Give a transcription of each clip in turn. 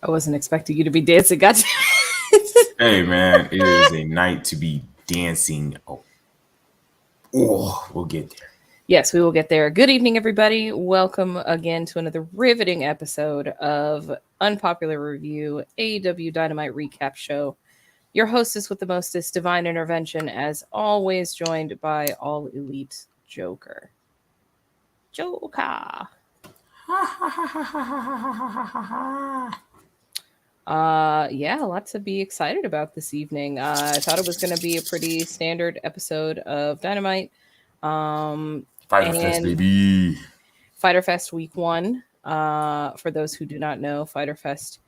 I wasn't expecting you to be dancing. Gotcha. Hey, man, it is a night to be dancing. Oh, we'll get there. Yes, we will get there. Good evening, everybody. Welcome again to another riveting episode of Unpopular Review, AEW Dynamite Recap Show. Your hostess with the mostest, Divine Intervention, as always, joined by All Elite Joker. Joker. Yeah, a lot to be excited about this evening. I thought it was going to be a pretty standard episode of Dynamite. Fyter Fest, baby. Fyter Fest week 1. For those who do not know, Fyter Fest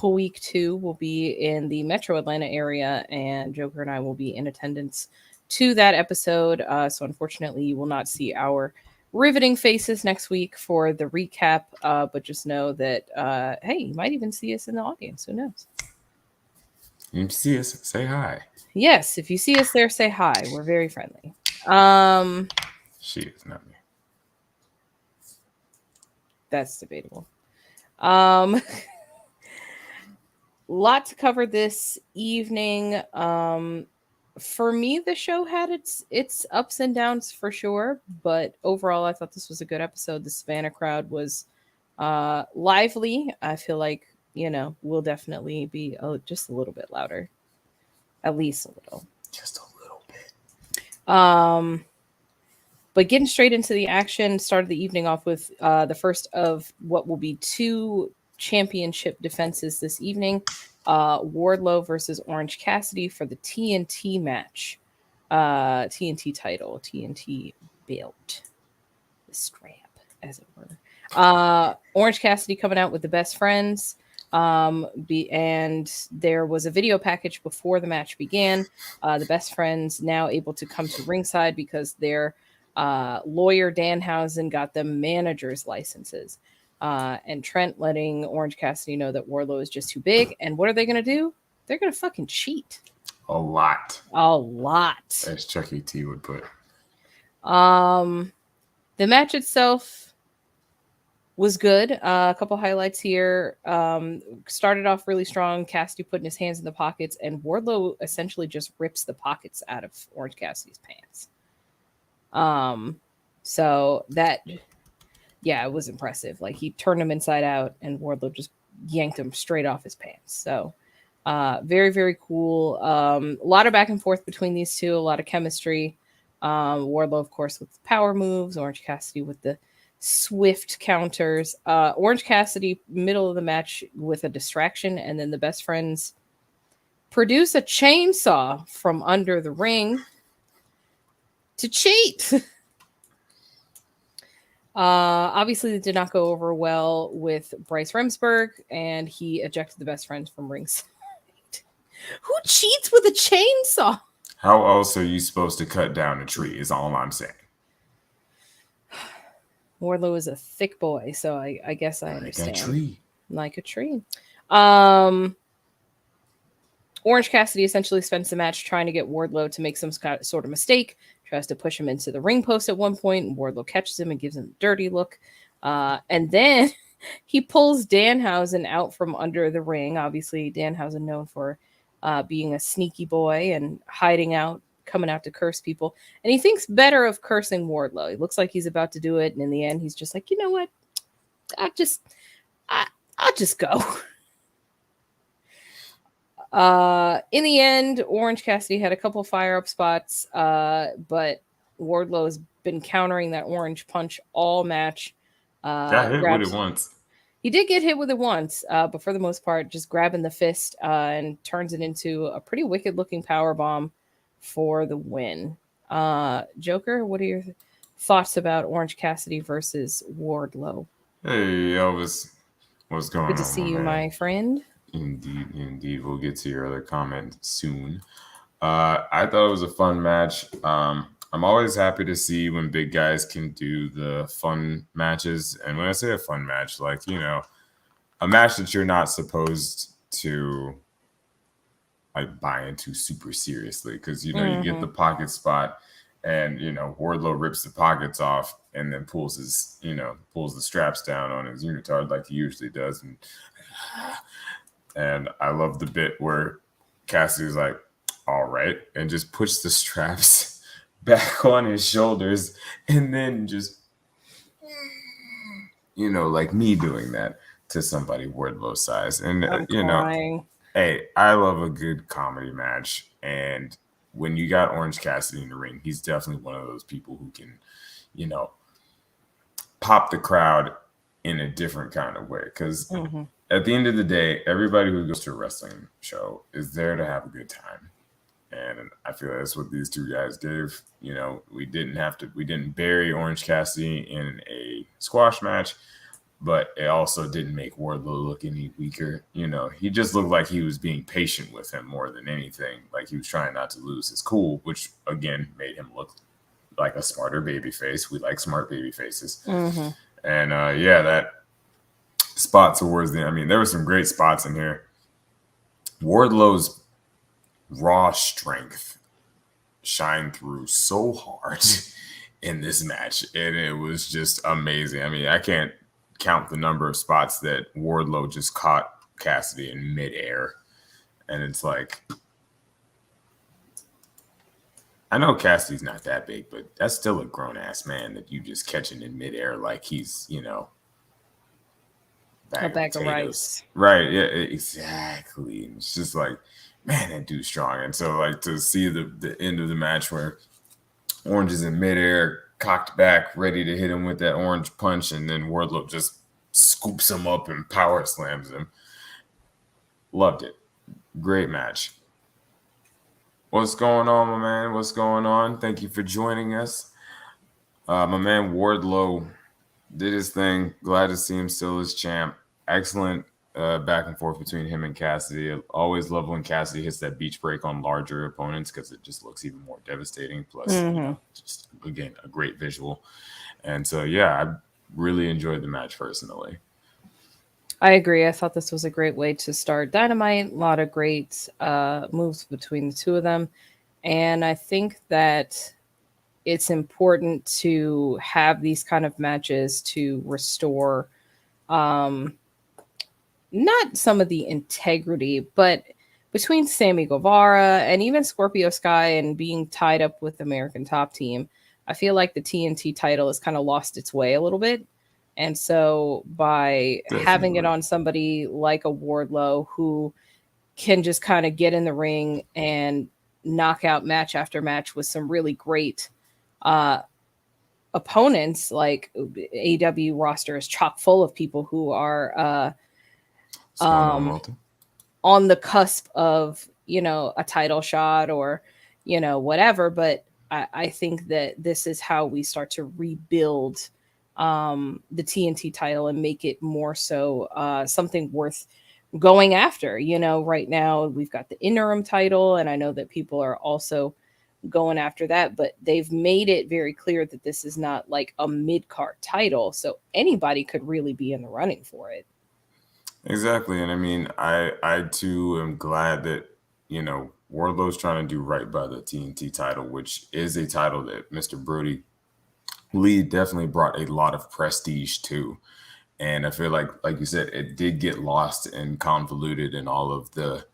week 2 will be in the Metro Atlanta area, and Joker and I will be in attendance to that episode. So unfortunately, you will not see our riveting faces next week for the recap, but just know that, hey, you might even see us in the audience. Who knows? You see us, say hi. Yes, if you see us there, say hi. We're very friendly. She is not me. That's debatable. Lot to cover this evening. For me, the show had its ups and downs for sure, but overall, I thought this was a good episode. The Savannah crowd was lively. I feel like, we'll definitely be just a little bit louder, at least a little. Just a little bit. But getting straight into the action, started the evening off with the first of what will be 2 championship defenses this evening. Wardlow versus Orange Cassidy for the TNT match. TNT title, TNT belt. The strap, as it were. Orange Cassidy coming out with the best friends. And there was a video package before the match began. The best friends now able to come to ringside because their lawyer Danhausen got them manager's licenses. And Trent letting Orange Cassidy know that Wardlow is just too big. And what are they going to do? They're going to fucking cheat. A lot. As Chuck E. T would put. The match itself was good. A couple highlights here. Started off really strong. Cassidy putting his hands in the pockets, and Wardlow essentially just rips the pockets out of Orange Cassidy's pants. So that... yeah, it was impressive. Like, he turned him inside out, and Wardlow just yanked him straight off his pants. So, very, very cool. A lot of back and forth between these two, a lot of chemistry. Wardlow, of course, with the power moves. Orange Cassidy with the swift counters. Orange Cassidy, middle of the match, with a distraction, and then the best friends produce a chainsaw from under the ring to cheat. Obviously, it did not go over well with Bryce Remsburg, and he ejected the best friends from ringside. Who cheats with a chainsaw? How else are you supposed to cut down a tree, is all I'm saying. Wardlow is a thick boy, so I guess I understand. Like a tree. Orange Cassidy essentially spends the match trying to get Wardlow to make some sort of mistake. Tries to push him into the ring post at one point, and Wardlow catches him and gives him a dirty look. And then he pulls Danhausen out from under the ring. Obviously, Danhausen known for being a sneaky boy and hiding out, coming out to curse people. And he thinks better of cursing Wardlow. He looks like he's about to do it, and in the end, he's just like, you know what? I'll just go. In the end, Orange Cassidy had a couple fire-up spots, but Wardlow has been countering that orange punch all match. Got hit with it once. He did get hit with it once, but for the most part, just grabbing the fist and turns it into a pretty wicked-looking powerbomb for the win. Joker, what are your thoughts about Orange Cassidy versus Wardlow? Hey, Elvis. What's going on? Good to see you, my friend. Indeed. We'll get to your other comment soon. I thought it was a fun match. I'm always happy to see when big guys can do the fun matches. And when I say a fun match, like, a match that you're not supposed to like buy into super seriously. Because, you get the pocket spot and, Wardlow rips the pockets off and then pulls the straps down on his unitard like he usually does. And And I love the bit where Cassidy's like, all right, and just puts the straps back on his shoulders and then just, like me doing that to somebody Wardlow size. And, I'm crying. hey, I love a good comedy match. And when you got Orange Cassidy in the ring, he's definitely one of those people who can, pop the crowd in a different kind of way. Because at the end of the day, everybody who goes to a wrestling show is there to have a good time. And I feel that's what these two guys did. We didn't bury Orange Cassidy in a squash match, but it also didn't make Wardlow look any weaker. He just looked like he was being patient with him more than anything. Like he was trying not to lose his cool, which again made him look like a smarter babyface. We like smart baby faces. And that spot towards there were some great spots in here. Wardlow's raw strength shined through so hard in this match, and it was just amazing. I can't count the number of spots that Wardlow just caught Cassidy in midair, and it's like, I know Cassidy's not that big, but that's still a grown-ass man that you just catching in midair like he's, a bag of rice. Right, yeah, exactly. It's just like, man, that dude's strong. And so, like, to see the end of the match where Orange is in midair, cocked back, ready to hit him with that orange punch, and then Wardlow just scoops him up and power slams him. Loved it. Great match. What's going on, my man? What's going on? Thank you for joining us. My man Wardlow did his thing. Glad to see him still as champ. Excellent back and forth between him and Cassidy. I always love when Cassidy hits that beach break on larger opponents because it just looks even more devastating. Plus, just again, a great visual. And so, I really enjoyed the match personally. I agree. I thought this was a great way to start Dynamite. A lot of great moves between the two of them. And I think that it's important to have these kind of matches to restore not some of the integrity, but between Sammy Guevara and even Scorpio Sky and being tied up with American Top Team, I feel like the TNT title has kind of lost its way a little bit. And so by having it on somebody like a Wardlow who can just kind of get in the ring and knock out match after match with some really great opponents, like AEW roster is chock full of people who are on the cusp of, a title shot or, whatever. But I think that this is how we start to rebuild the TNT title and make it more so something worth going after. Right now we've got the interim title, and I know that people are also going after that, but they've made it very clear that this is not like a mid-card title, so anybody could really be in the running for it. Exactly. And I too am glad that, Wardlow's trying to do right by the TNT title, which is a title that Mr. Brody Lee definitely brought a lot of prestige to. And I feel like you said, it did get lost and convoluted in all of the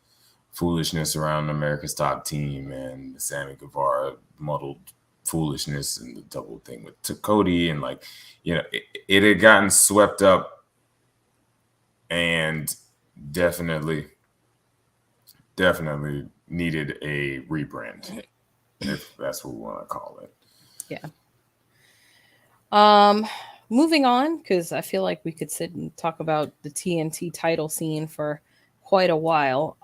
foolishness around America's Top Team and the Sammy Guevara muddled foolishness and the double thing with Cody. And it had gotten swept up and definitely needed a rebrand, if that's what we want to call it. Yeah. Moving on, because I feel like we could sit and talk about the TNT title scene for quite a while.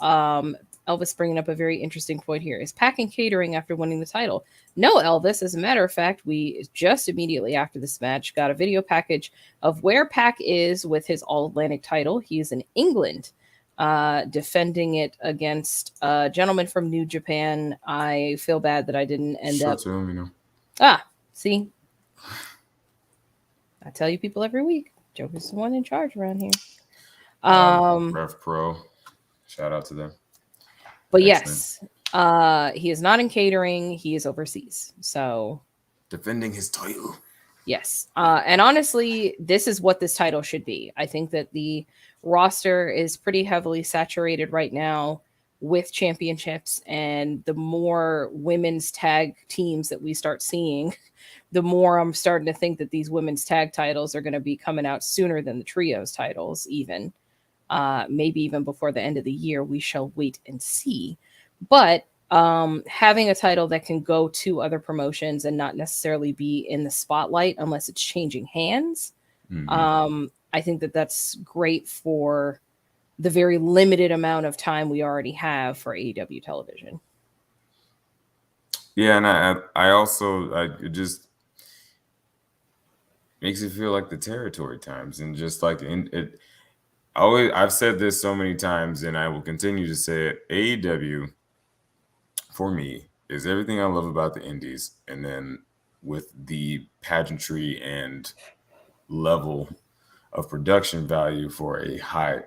Elvis bringing up a very interesting point here. Is Pac in catering after winning the title? No, Elvis. As a matter of fact, we just immediately after this match got a video package of where Pac is with his All-Atlantic title. He is in England, defending it against a gentleman from New Japan. I feel bad that I didn't end up. See? I tell you people every week. Joker's the one in charge around here. Rev Pro. Shout out to them. But excellent. Yes, he is not in catering. He is overseas. So defending his title. Yes. And honestly, this is what this title should be. I think that the roster is pretty heavily saturated right now with championships, and the more women's tag teams that we start seeing, the more I'm starting to think that these women's tag titles are going to be coming out sooner than the trios titles, even maybe even before the end of the year. We shall wait and see. But having a title that can go to other promotions and not necessarily be in the spotlight unless it's changing hands, I think that that's great for the very limited amount of time we already have for AEW television. Yeah, and I also it just makes it feel like the territory times, and just like it. I've said this so many times, and I will continue to say it. AEW, for me, is everything I love about the indies, and then with the pageantry and level of production value for a high,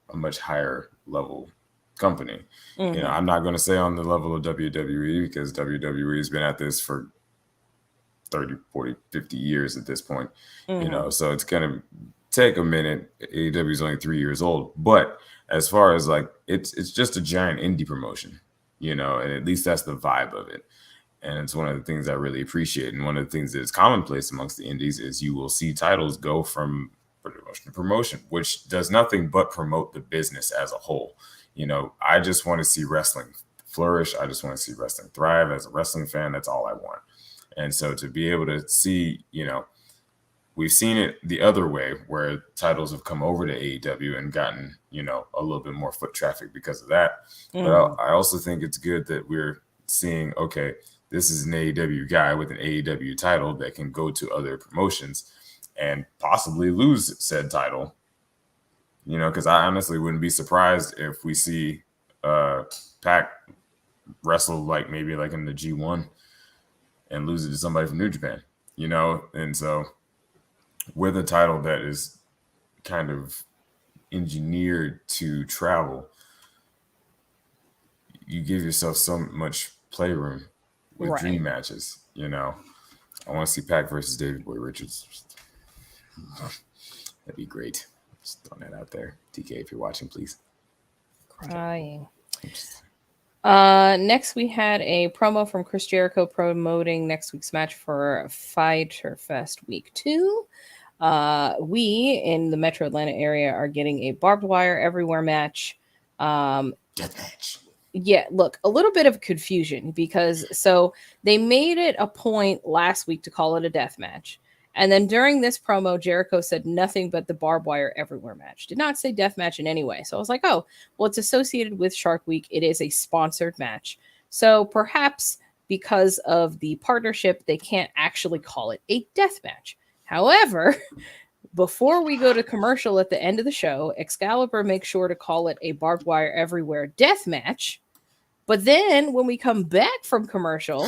a much higher level company. I'm not going to say on the level of WWE, because WWE has been at this for 30, 40, 50 years at this point, so it's going to take a minute. AEW is only 3 years old, but as far as like, it's just a giant indie promotion, and at least that's the vibe of it. And it's one of the things I really appreciate. And one of the things that is commonplace amongst the indies is you will see titles go from promotion to promotion, which does nothing but promote the business as a whole. I just want to see wrestling flourish. I just want to see wrestling thrive. As a wrestling fan, that's all I want. And so to be able to see, we've seen it the other way, where titles have come over to AEW and gotten, a little bit more foot traffic because of that. But I also think it's good that we're seeing, okay, this is an AEW guy with an AEW title that can go to other promotions and possibly lose said title. Because I honestly wouldn't be surprised if we see Pac wrestle maybe like in the G1 and lose it to somebody from New Japan, And so with a title that is kind of engineered to travel, you give yourself so much playroom with dream matches. I want to see Pac versus David Boy Richards. That'd be great. Just throwing that out there. TK, if you're watching, please. Crying. Next, we had a promo from Chris Jericho promoting next week's match for Fyter Fest Week 2. We, in the Metro Atlanta area, are getting a barbed wire everywhere match. Death match. Yeah, look, a little bit of confusion, because so they made it a point last week to call it a death match. And then during this promo, Jericho said nothing but the barbed wire everywhere match. Did not say death match in any way. So I was like, oh, well, it's associated with Shark Week. It is a sponsored match. So perhaps because of the partnership, they can't actually call it a death match. However, before we go to commercial at the end of the show, Excalibur makes sure to call it a barbed wire everywhere death match. But then when we come back from commercial,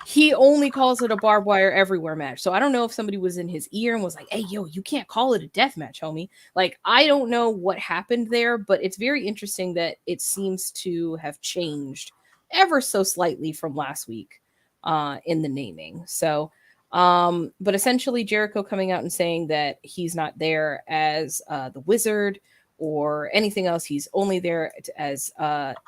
he only calls it a barbed wire everywhere match. So I don't know if somebody was in his ear and was like, hey, yo, you can't call it a death match, homie. Like, I don't know what happened there, but it's very interesting that it seems to have changed ever so slightly from last week in the naming. So, but essentially Jericho coming out and saying that he's not there as the Wizard or anything else. He's only there as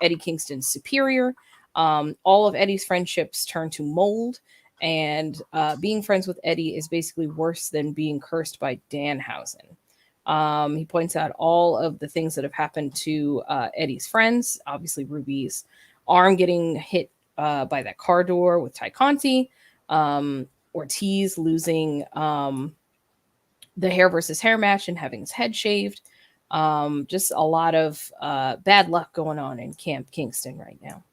Eddie Kingston's superior. All of Eddie's friendships turn to mold, and being friends with Eddie is basically worse than being cursed by Danhausen. He points out all of the things that have happened to Eddie's friends. Obviously, Ruby's arm getting hit by that car door with Ty Conti. Ortiz losing the hair versus hair match and having his head shaved. Just a lot of bad luck going on in Camp Kingston right now.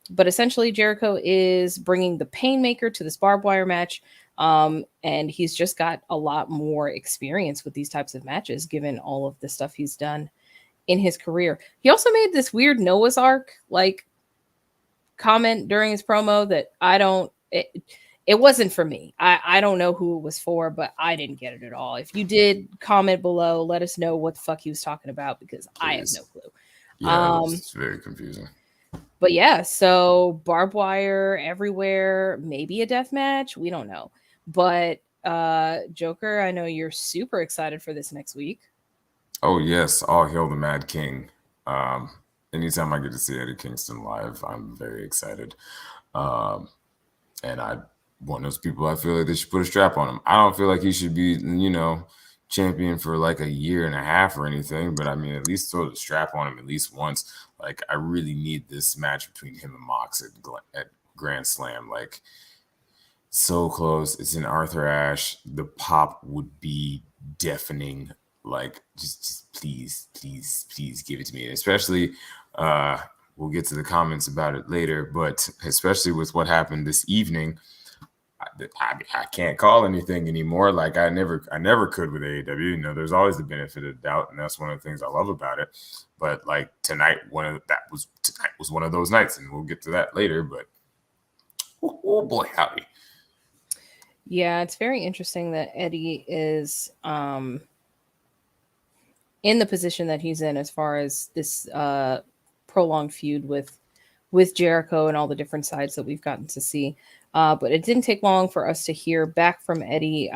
But essentially Jericho is bringing the Painmaker to this barbed wire match. And he's just got a lot more experience with these types of matches, given all of the stuff he's done in his career. He also made this weird Noah's Ark comment during his promo that it wasn't for me. I don't know who it was for, but I didn't get it at all. If you did, comment below, let us know what the fuck he was talking about, because please. I have no clue. Yeah, it's very confusing. But yeah, so barbed wire everywhere, maybe a death match. We don't know. But Joker, I know you're super excited for this next week. Oh yes, all hail the Mad King. Um, Anytime I get to see Eddie Kingston live, I'm very excited. Um, and I one of those people I feel like they should put a strap on him. I don't feel like he should be, champion for like a year and a half or anything, but I mean, at least throw the strap on him at least once. Like, I really need this match between him and Mox at Grand Slam. Like, so close. It's in Arthur Ashe. The pop would be deafening. Like, just please, please, please give it to me. Especially, we'll get to the comments about it later, but especially with what happened this evening, I can't call anything anymore. Like, I never could with AEW. There's always the benefit of doubt, and that's one of the things I love about it. But like tonight was one of those nights, and we'll get to that later. But oh boy, howdy. Yeah, it's very interesting that Eddie is in the position that he's in as far as this prolonged feud with Jericho and all the different sides that we've gotten to see. But it didn't take long for us to hear back from Eddie.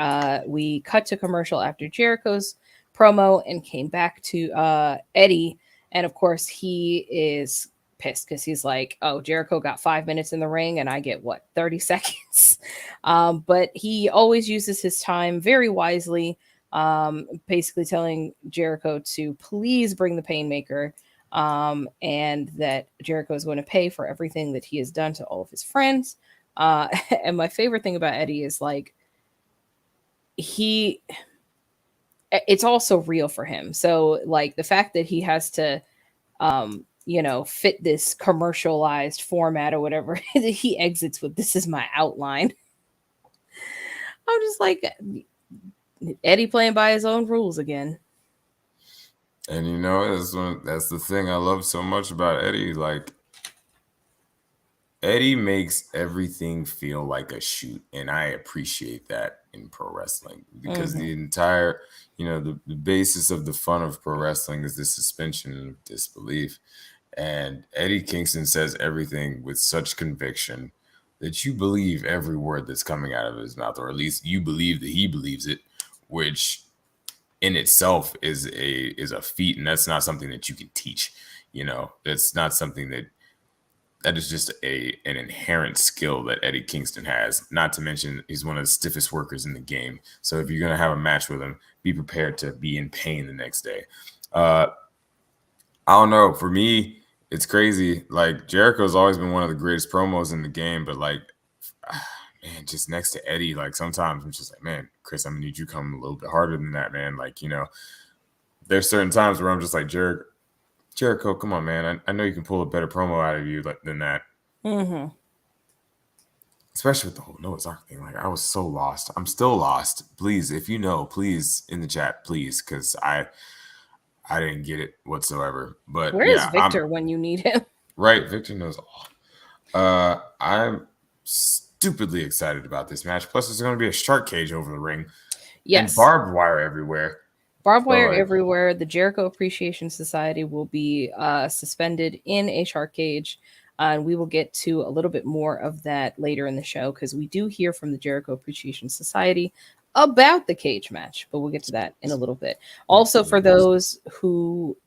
We cut to commercial after Jericho's promo and came back to Eddie. And of course, he is pissed because he's like, oh, Jericho got 5 minutes in the ring and I get 30 seconds. But he always uses his time very wisely, basically telling Jericho to please bring the Painmaker, and that Jericho is going to pay for everything that he has done to all of his friends. And my favorite thing about Eddie is like, it's also real for him. So like the fact that he has to, fit this commercialized format or whatever, he exits with, this is my outline. I'm just like, Eddie playing by his own rules again. And that's the thing I love so much about Eddie. Like, Eddie makes everything feel like a shoot, and I appreciate that in pro wrestling because the entire, the basis of the fun of pro wrestling is the suspension of disbelief. And Eddie Kingston says everything with such conviction that you believe every word that's coming out of his mouth, or at least you believe that he believes it, which in itself is a feat, and that's not something that you can teach. That's not something that is just an inherent skill that Eddie Kingston has. Not to mention, he's one of the stiffest workers in the game. So if you're going to have a match with him, be prepared to be in pain the next day. I don't know. For me, it's crazy. Like, Jericho's always been one of the greatest promos in the game, but like, man, just next to Eddie, like sometimes I'm just like, man, Chris, I'm gonna need you to come a little bit harder than that, man. Like, there's certain times where I'm just like, Jericho, come on, man. I know you can pull a better promo out of you than that. Mm-hmm. Especially with the whole Noah's Ark thing. Like, I was so lost. I'm still lost. Please, if you know, please in the chat, please, because I didn't get it whatsoever. But where is Victor when you need him? Right, Victor knows all. I'm stupidly excited about this match. Plus, there's going to be a shark cage over the ring. Yes. And barbed wire everywhere. Barbed wire everywhere. The Jericho Appreciation Society will be suspended in a shark cage. And we will get to a little bit more of that later in the show because we do hear from the Jericho Appreciation Society about the cage match, but we'll get to that in a little bit. Also, for those who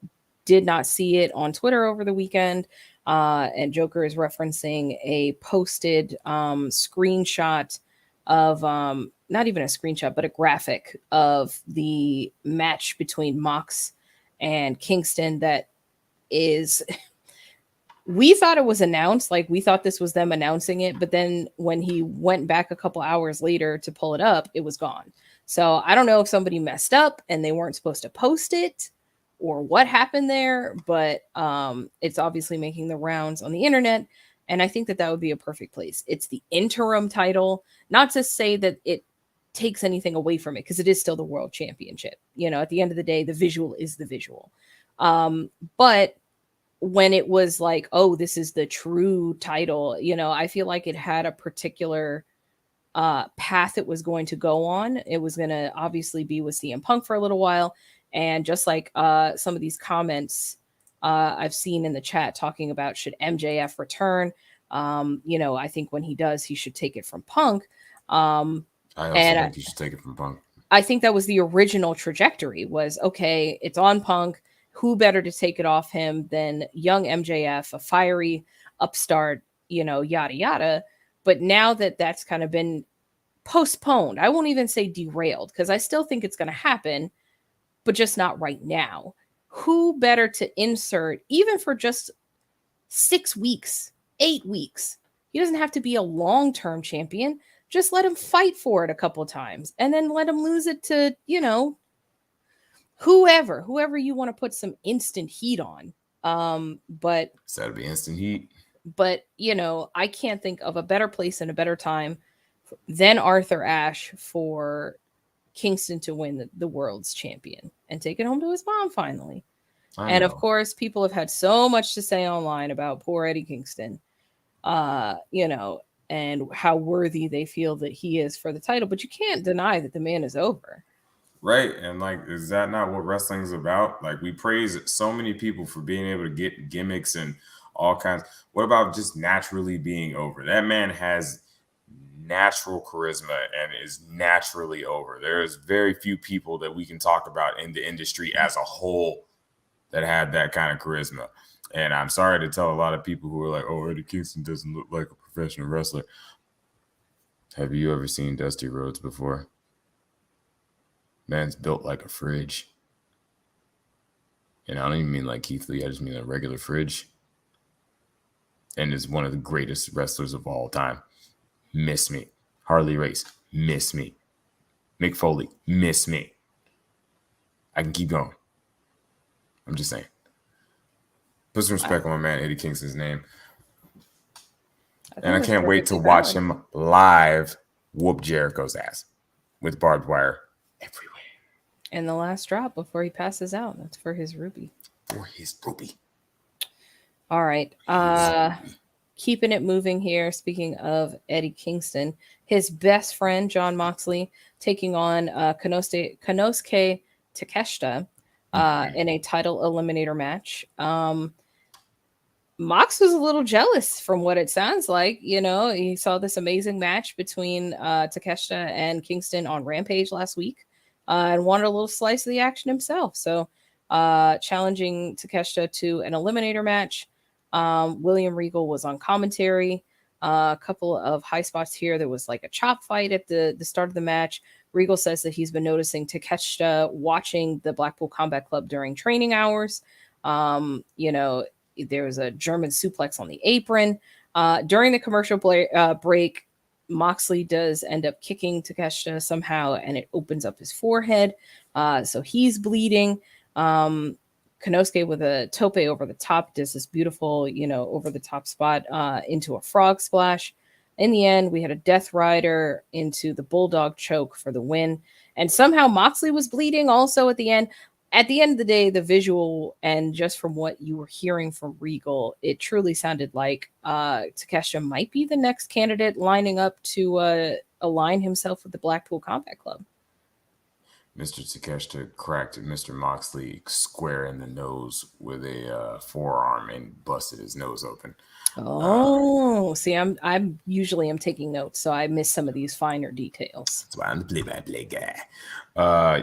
did not see it on Twitter over the weekend, and Joker is referencing a posted screenshot of not even a screenshot, but a graphic of the match between Mox and Kingston that is... We thought it was announced, like we thought this was them announcing it, but then when he went back a couple hours later to pull it up, it was gone. So I don't know if somebody messed up and they weren't supposed to post it or what happened there, but it's obviously making the rounds on the internet, and I think that would be a perfect place. It's the interim title, not to say that it takes anything away from it, because it is still the world championship. At the end of the day, the visual is the visual. But when it was like, oh, this is the true title, I feel like it had a particular path it was going to go on. It was going to obviously be with CM Punk for a little while. And just like some of these comments I've seen in the chat talking about, should MJF return? I think when he does, he should take it from Punk. I also think he should take it from Punk. I think that was the original trajectory was, okay, it's on Punk. Who better to take it off him than young MJF, a fiery upstart, yada, yada. But now that that's kind of been postponed, I won't even say derailed because I still think it's going to happen, but just not right now. Who better to insert, even for just 6 weeks, 8 weeks? He doesn't have to be a long-term champion. Just let him fight for it a couple of times and then let him lose it to, whoever you want to put some instant heat on. But So that'd be instant heat. But, I can't think of a better place and a better time than Arthur Ashe for Kingston to win the world's champion and take it home to his mom finally. And of course, people have had so much to say online about poor Eddie Kingston, and how worthy they feel that he is for the title. But you can't deny that the man is over. Right. And is that not what wrestling is about? We praise so many people for being able to get gimmicks and all kinds. What about just naturally being over? That man has natural charisma and is naturally over. There's very few people that we can talk about in the industry as a whole that had that kind of charisma. And I'm sorry to tell a lot of people who are like, oh, Eddie Kingston doesn't look like a professional wrestler. Have you ever seen Dusty Rhodes before? Man's built like a fridge. And I don't even mean like Keith Lee. I just mean a regular fridge. And is one of the greatest wrestlers of all time. Miss me. Harley Race. Miss me. Mick Foley. Miss me. I can keep going. I'm just saying. Put some respect on my man Eddie Kingston's name. And I can't wait to watch him live whoop Jericho's ass with barbed wire everywhere. And the last drop before he passes out. That's for his ruby. For his ruby. All right. Keeping it moving here. Speaking of Eddie Kingston, his best friend, Jon Moxley, taking on Konosuke Takeshita in a title eliminator match. Mox was a little jealous from what it sounds like. He saw this amazing match between Takeshita and Kingston on Rampage last week and wanted a little slice of the action himself. So challenging Takeshita to an eliminator match. William Regal was on commentary. A couple of high spots here. There was like a chop fight at the start of the match. Regal says that he's been noticing Takeshita watching the Blackpool Combat Club during training hours. There was a German suplex on the apron. During the commercial break, Moxley does end up kicking Takeshita somehow, and it opens up his forehead. So he's bleeding. Konosuke with a tope over the top does this beautiful, over the top spot into a frog splash. In the end, we had a Death Rider into the Bulldog choke for the win. And somehow Moxley was bleeding also at the end. At the end of the day, the visual and just from what you were hearing from Regal, it truly sounded like Takeshita might be the next candidate lining up to align himself with the Blackpool Combat Club. Mr. Takeshita cracked Mr. Moxley square in the nose with a forearm and busted his nose open. Oh, see, I'm usually taking notes, so I miss some of these finer details. That's why I'm the play-by-play guy.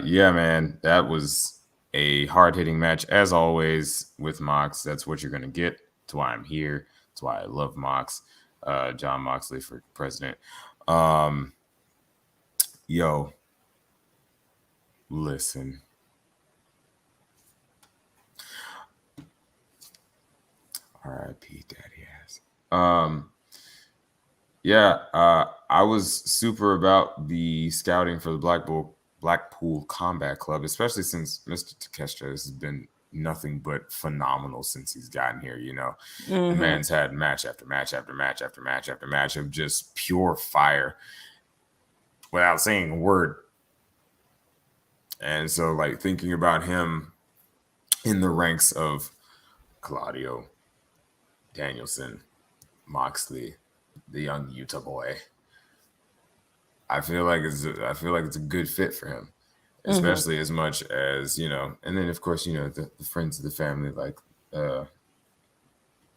Yeah, man, that was a hard-hitting match as always with Mox. That's what you're gonna get. That's why I'm here. That's why I love Mox. Jon Moxley for president. Listen. R.I.P. Daddy ass. I was super about the scouting for the Blackpool Combat Club, especially since Mr. Takeshita has been nothing but phenomenal since he's gotten here. The man's had match after match after match after match after match of just pure fire without saying a word. And so, thinking about him in the ranks of Claudio, Danielson, Moxley, the young Utah boy, I feel like it's a good fit for him, especially as much as and then of course the friends of the family like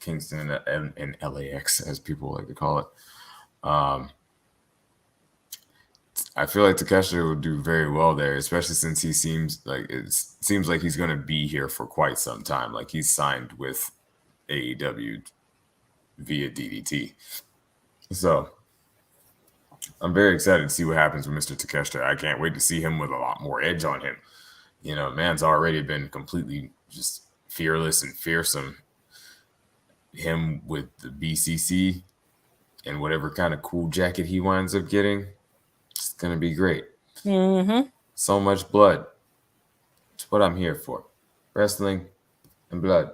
Kingston and LAX as people like to call it. I feel like Takeshita will do very well there, especially since he seems like he's going to be here for quite some time. Like he's signed with AEW via DDT. So I'm very excited to see what happens with Mr. Takeshita. I can't wait to see him with a lot more edge on him. You know, man's already been completely just fearless and fearsome. Him with the BCC and whatever kind of cool jacket he winds up getting, it's going to be great. Mm-hmm. So much blood. It's what I'm here for. Wrestling and blood.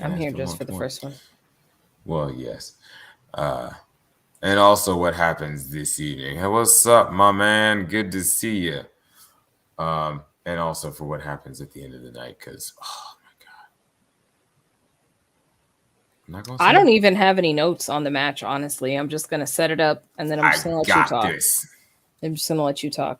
I'm here just for the first one. Well, yes. And also what happens this evening. Hey, what's up, my man? Good to see you. And also for what happens at the end of the night, because, oh, my God. I don't even have any notes on the match, honestly. I'm just going to set it up, and then I'm just going to let you talk. I'm just going to let you talk.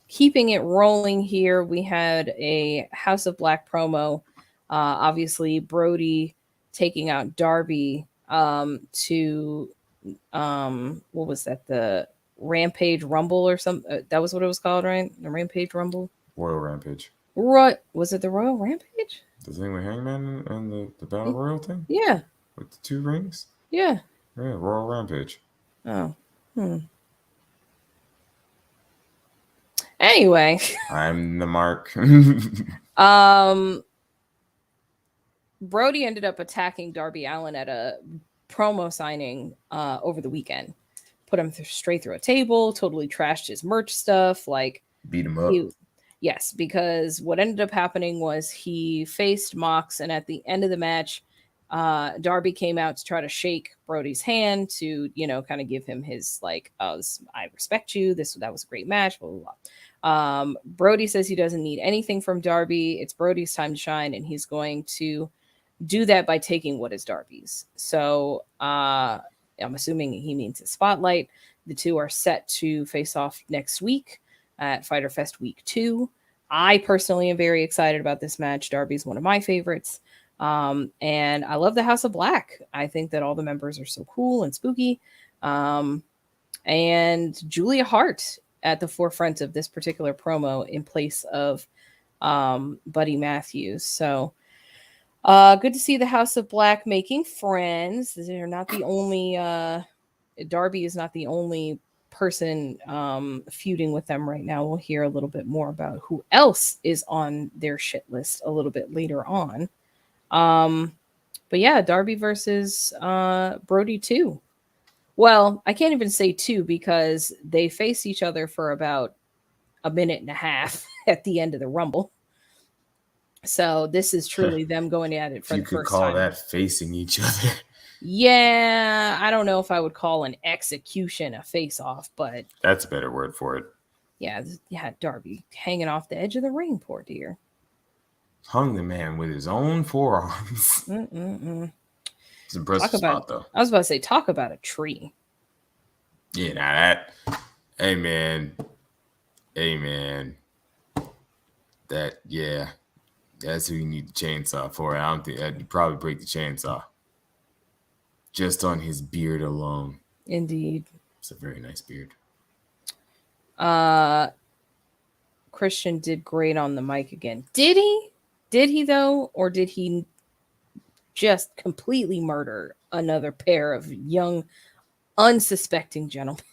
Keeping it rolling here, we had a House of Black promo. Obviously, Brody taking out Darby to, what was that? The Rampage Rumble or something? That was what it was called, right? The Rampage Rumble? Royal Rampage. Was it the Royal Rampage? The thing with Hangman and the Battle Royal thing? Yeah. With the 2 rings? Yeah. Yeah, Royal Rampage. Oh. Anyway. I'm the mark. Brody ended up attacking Darby Allin at a promo signing over the weekend. Put him straight through a table, totally trashed his merch stuff, like beat him up. Yes, because what ended up happening was he faced Mox, and at the end of the match, Darby came out to try to shake Brody's hand to, kind of give him his like, I respect you. That was a great match. Blah blah blah. Brody says he doesn't need anything from Darby. It's Brody's time to shine, and he's going to do that by taking what is Darby's. So I'm assuming he means his spotlight. The two are set to face off next week at Fyter Fest Week 2. I personally am very excited about this match. Darby's one of my favorites. And I love the House of Black. I think that all the members are so cool and spooky. And Julia Hart at the forefront of this particular promo in place of Buddy Matthews. So good to see the House of Black making friends. They're not the only Darby is not the only person feuding with them right now. We'll hear a little bit more about who else is on their shit list a little bit later on. But yeah, Darby versus Brody 2. Well, I can't even say 2 because they faced each other for about a minute and a half at the end of the Rumble. So this is truly them going at it for the first time. You could call that facing each other. Yeah, I don't know if I would call an execution a face-off, but that's a better word for it. Yeah, Darby hanging off the edge of the ring, poor dear. Hung the man with his own forearms. It's an impressive spot, though. I was about to say, talk about a tree. Yeah, now that. Hey, man. That's who you need the chainsaw for. I don't think you'd probably break the chainsaw. Just on his beard alone. Indeed. It's a very nice beard. Christian did great on the mic again. Did he? Did he, though? Or did he just completely murder another pair of young, unsuspecting gentlemen?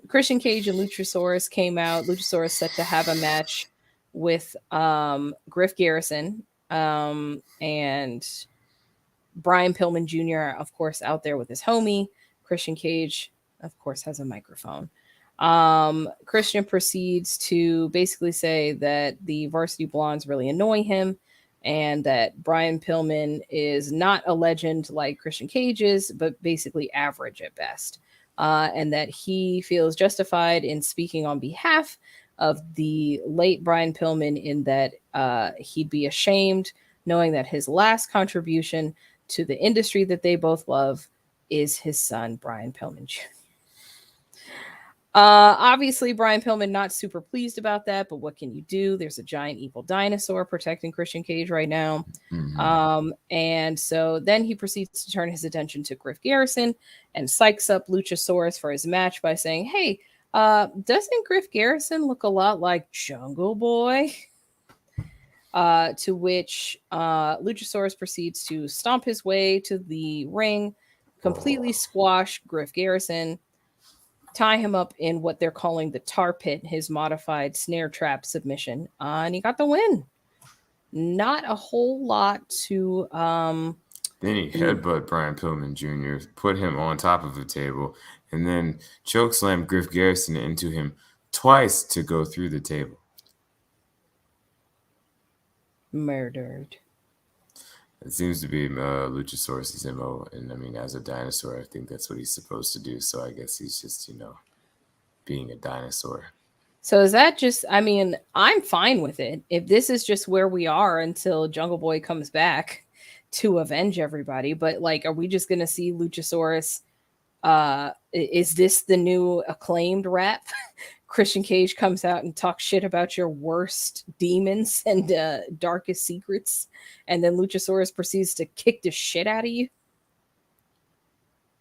Christian Cage and Luchasaurus came out. Luchasaurus set to have a match with Griff Garrison and Brian Pillman Jr., of course, out there with his homie. Christian Cage, of course, has a microphone. Christian proceeds to basically say that the Varsity Blondes really annoy him and that Brian Pillman is not a legend like Christian Cage is, but basically average at best. And that he feels justified in speaking on behalf of the late Brian Pillman in that he'd be ashamed knowing that his last contribution to the industry that they both love is his son, Brian Pillman Jr. Obviously, Brian Pillman not super pleased about that, but what can you do? There's a giant evil dinosaur protecting Christian Cage right now. And so then he proceeds to turn his attention to Griff Garrison and psychs up Luchasaurus for his match by saying, hey, doesn't Griff Garrison look a lot like Jungle Boy? To which Luchasaurus proceeds to stomp his way to the ring, completely squash Griff Garrison, tie him up in what they're calling the tar pit, his modified snare trap submission, and he got the win. Not a whole lot to. Then he headbutt Brian Pillman Jr., put him on top of the table, and then chokeslam Griff Garrison into him twice to go through the table. Murdered. It seems to be Luchasaurus' MO, and I mean, as a dinosaur, I think that's what he's supposed to do. So I guess he's just, being a dinosaur. So is that just? I mean, I'm fine with it. If this is just where we are until Jungle Boy comes back to avenge everybody, but like, are we just gonna see Luchasaurus? Is this the new acclaimed rap? Christian Cage comes out and talks shit about your worst demons and darkest secrets, and then Luchasaurus proceeds to kick the shit out of you.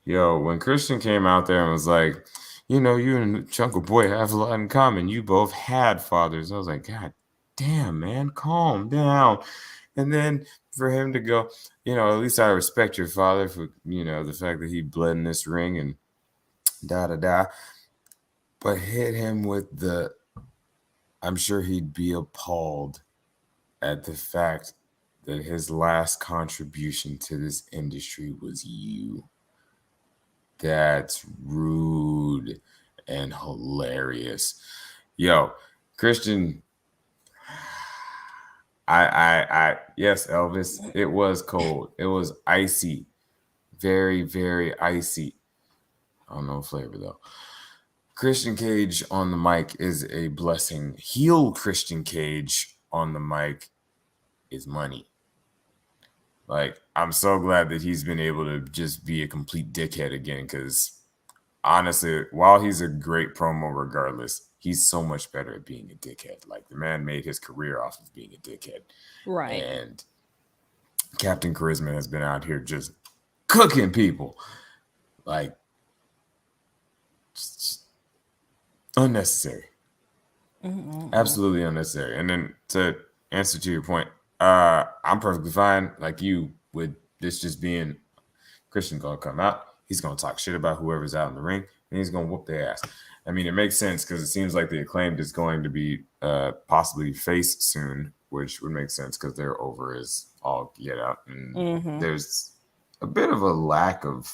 Yo, when Christian came out there and was like, you and Jungle Boy have a lot in common. You both had fathers. I was like, God damn, man, calm down. And then for him to go, at least I respect your father for, the fact that he bled in this ring and da-da-da. But hit him with I'm sure he'd be appalled at the fact that his last contribution to this industry was you. That's rude and hilarious. Yo, Christian, yes, Elvis, it was cold. It was icy. Very, very icy. I don't know flavor though. Christian Cage on the mic is a blessing. Heel Christian Cage on the mic is money. Like, I'm so glad that he's been able to just be a complete dickhead again, because honestly, while he's a great promo regardless, he's so much better at being a dickhead. Like, the man made his career off of being a dickhead. Right. And Captain Charisma has been out here just cooking people. Like, just unnecessary. Absolutely unnecessary. And then to answer to your point, I'm perfectly fine, like you, with this just being Christian gonna come out. He's gonna talk shit about whoever's out in the ring, and he's gonna whoop their ass. I mean, it makes sense because it seems like the Acclaimed is going to be possibly faced soon, which would make sense because they're over as all get out, and there's a bit of a lack of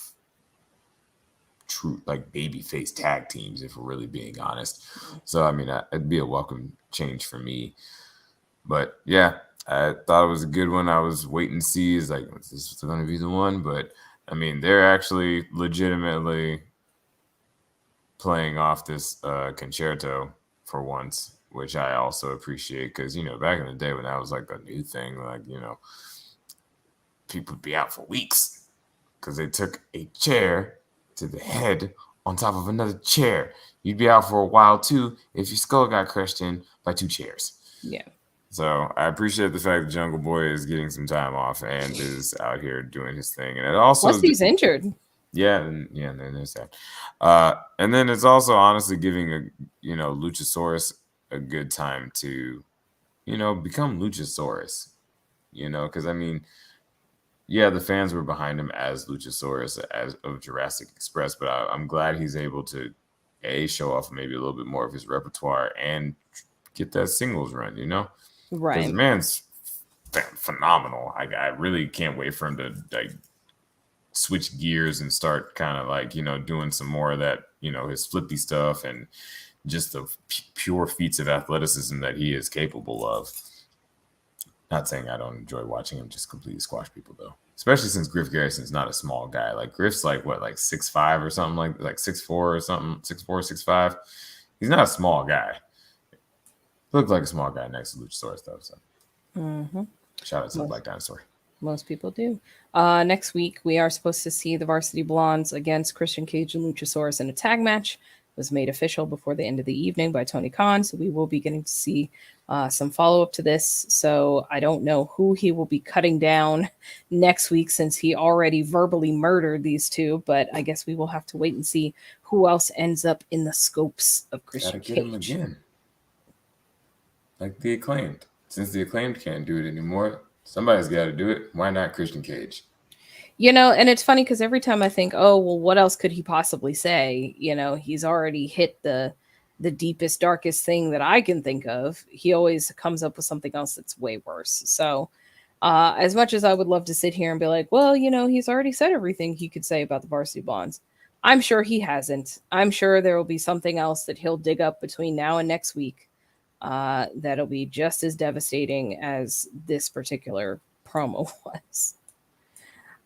true like babyface tag teams, if we're really being honest. So I mean, it'd be a welcome change for me. But yeah, I thought it was a good one. I was waiting to see, is like, is this going to be the one? But I mean, they're actually legitimately playing off this concerto for once, which I also appreciate, because back in the day when that was like the new thing, like people would be out for weeks because they took a chair to the head on top of another chair. You'd be out for a while too if your skull got crushed in by two chairs. Yeah. So I appreciate the fact that Jungle Boy is getting some time off and is out here doing his thing. And it also, plus he's injured. Yeah, and then there's that. And then it's also honestly giving Luchasaurus a good time to, become Luchasaurus. Because I mean, yeah, the fans were behind him as Luchasaurus as of Jurassic Express, but I'm glad he's able to show off maybe a little bit more of his repertoire and get that singles run, Right. Because the man's phenomenal. I really can't wait for him to like switch gears and start kind of like, doing some more of that, his flippy stuff and just the pure feats of athleticism that he is capable of. Not saying I don't enjoy watching him just completely squash people though, especially since Griff Garrison's not a small guy. Like Griff's like what, like 6'5" or something, like 6'4" or something, 6'4", 6'5". He's not a small guy. Looked like a small guy next to Luchasaurus though. So shout out to Black Dinosaur. Most people do. Next week we are supposed to see the Varsity Blondes against Christian Cage and Luchasaurus in a tag match. was made official before the end of the evening by Tony Khan. So we will be getting to see some follow-up to this. So I don't know who he will be cutting down next week, since he already verbally murdered these two. But I guess we will have to wait and see who else ends up in the scopes of Christian Gotta get him Cage. again. Like the Acclaimed. Since the Acclaimed can't do it anymore, somebody's got to do it. Why not Christian Cage? And it's funny because every time I think, oh, well, what else could he possibly say? He's already hit the deepest, darkest thing that I can think of. He always comes up with something else that's way worse. So as much as I would love to sit here and be like, well, he's already said everything he could say about the Varsity Blondes, I'm sure he hasn't. I'm sure there will be something else that he'll dig up between now and next week that'll be just as devastating as this particular promo was.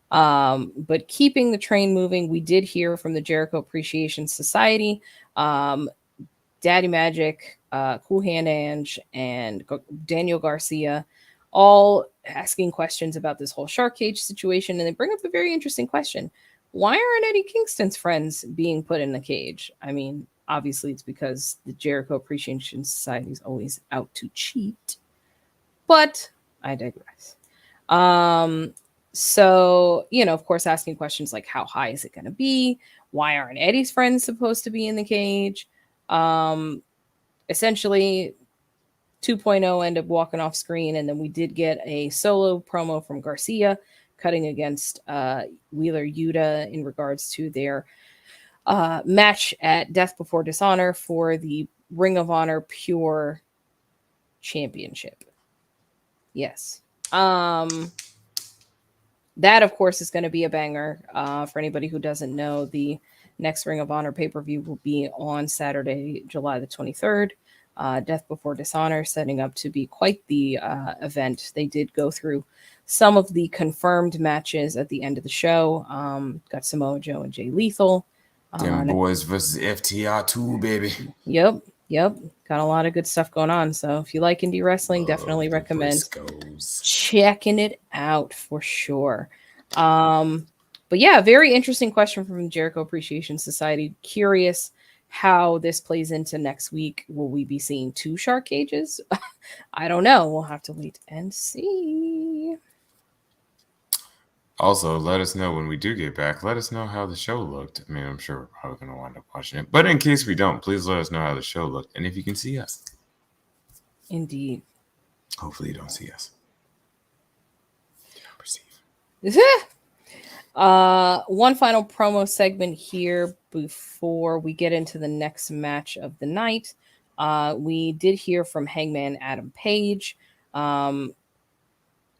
But keeping the train moving, we did hear from the Jericho Appreciation Society, Daddy Magic, Cool Hand Ange, and Daniel Garcia, all asking questions about this whole shark cage situation. And they bring up a very interesting question. Why aren't Eddie Kingston's friends being put in the cage? I mean, obviously it's because the Jericho Appreciation Society is always out to cheat, but I digress. So, of course, asking questions like, how high is it going to be? Why aren't Eddie's friends supposed to be in the cage? Essentially, 2.0 ended up walking off screen, and then we did get a solo promo from Garcia cutting against Wheeler Yuta in regards to their match at Death Before Dishonor for the Ring of Honor Pure Championship. Yes. That, of course, is going to be a banger. For anybody who doesn't know, the next Ring of Honor pay-per-view will be on Saturday, July the 23rd. Death Before Dishonor, setting up to be quite the event. They did go through some of the confirmed matches at the end of the show. Got Samoa Joe and Jay Lethal. Them boys versus FTR2, baby. Yep. Got a lot of good stuff going on. So if you like indie wrestling, definitely recommend checking it out for sure. But yeah, very interesting question from the Jericho Appreciation Society. Curious how this plays into next week. Will we be seeing 2 shark cages? I don't know. We'll have to wait and see. Also, let us know when we do get back. Let us know how the show looked. I mean, I'm sure we're probably going to wind up watching it. But in case we don't, please let us know how the show looked. And if you can see us. Indeed. Hopefully you don't see us. You don't perceive. One final promo segment here before we get into the next match of the night. We did hear from Hangman Adam Page.